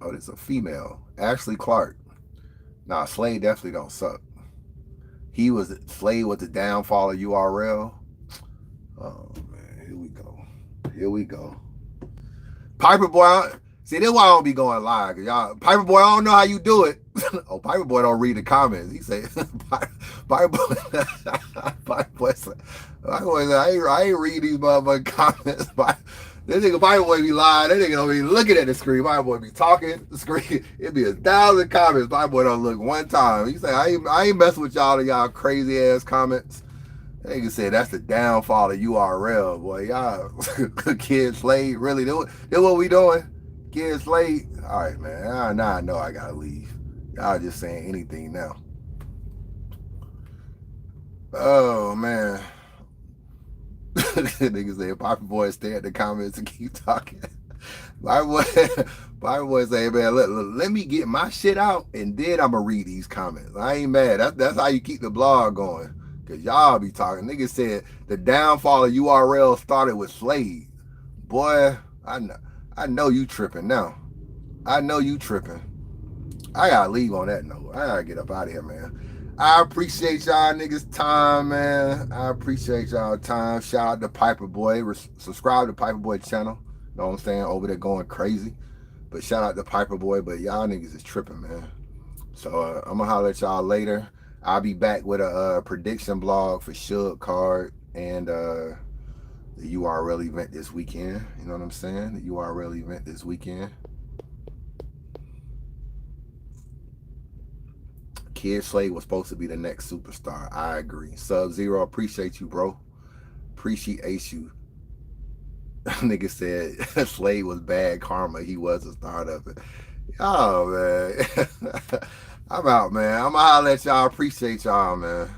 Oh, this is a female, Ashley Clark. Nah, Slade definitely don't suck. Slade was the downfall of URL. Oh man, here we go. Piper Boy, see, this why I don't be going live, cause y'all, Piper Boy, I don't know how you do it. Oh, Piper Boy don't read the comments. He say, Piper Boy say, I ain't read these motherfucking comments. This nigga Piper Boy be lying. That nigga don't be looking at the screen. Piper Boy be talking the screen. It be 1,000 comments. Piper Boy don't look one time. He say, I ain't messing with y'all crazy ass comments. That nigga said that's the downfall of URL, boy. Y'all, Kid Slade, really? This what we doing? Kid Slade? All right, man. Now I know I gotta leave. Y'all just saying anything now. Oh, man. Nigga said, Piper Boy stay at the comments and keep talking. Piper Boy say, man, let me get my shit out and then I'm gonna read these comments. I ain't mad. That's how you keep the blog going. Cause y'all be talking. Nigga said the downfall of URL started with Slade. Boy, I know you tripping now. I know you tripping. I gotta leave on that note. I gotta get up out of here, man. I appreciate y'all niggas' time, man. I appreciate y'all time. Shout out to Piper Boy. Subscribe to Piper Boy channel. Know what I'm saying? Over there going crazy. But shout out to Piper Boy. But y'all niggas is tripping, man. So I'm gonna holler at y'all later. I'll be back with a prediction blog for Suge card and the URL event this weekend. You know what I'm saying? The URL event this weekend. Kid Slade was supposed to be the next superstar. I agree. Sub-Zero, appreciate you, bro. Appreciate you. Nigga said Slade was bad karma. He was the start of it. Oh, man. I'm out, man. I'm going to holler at y'all. Appreciate y'all, man.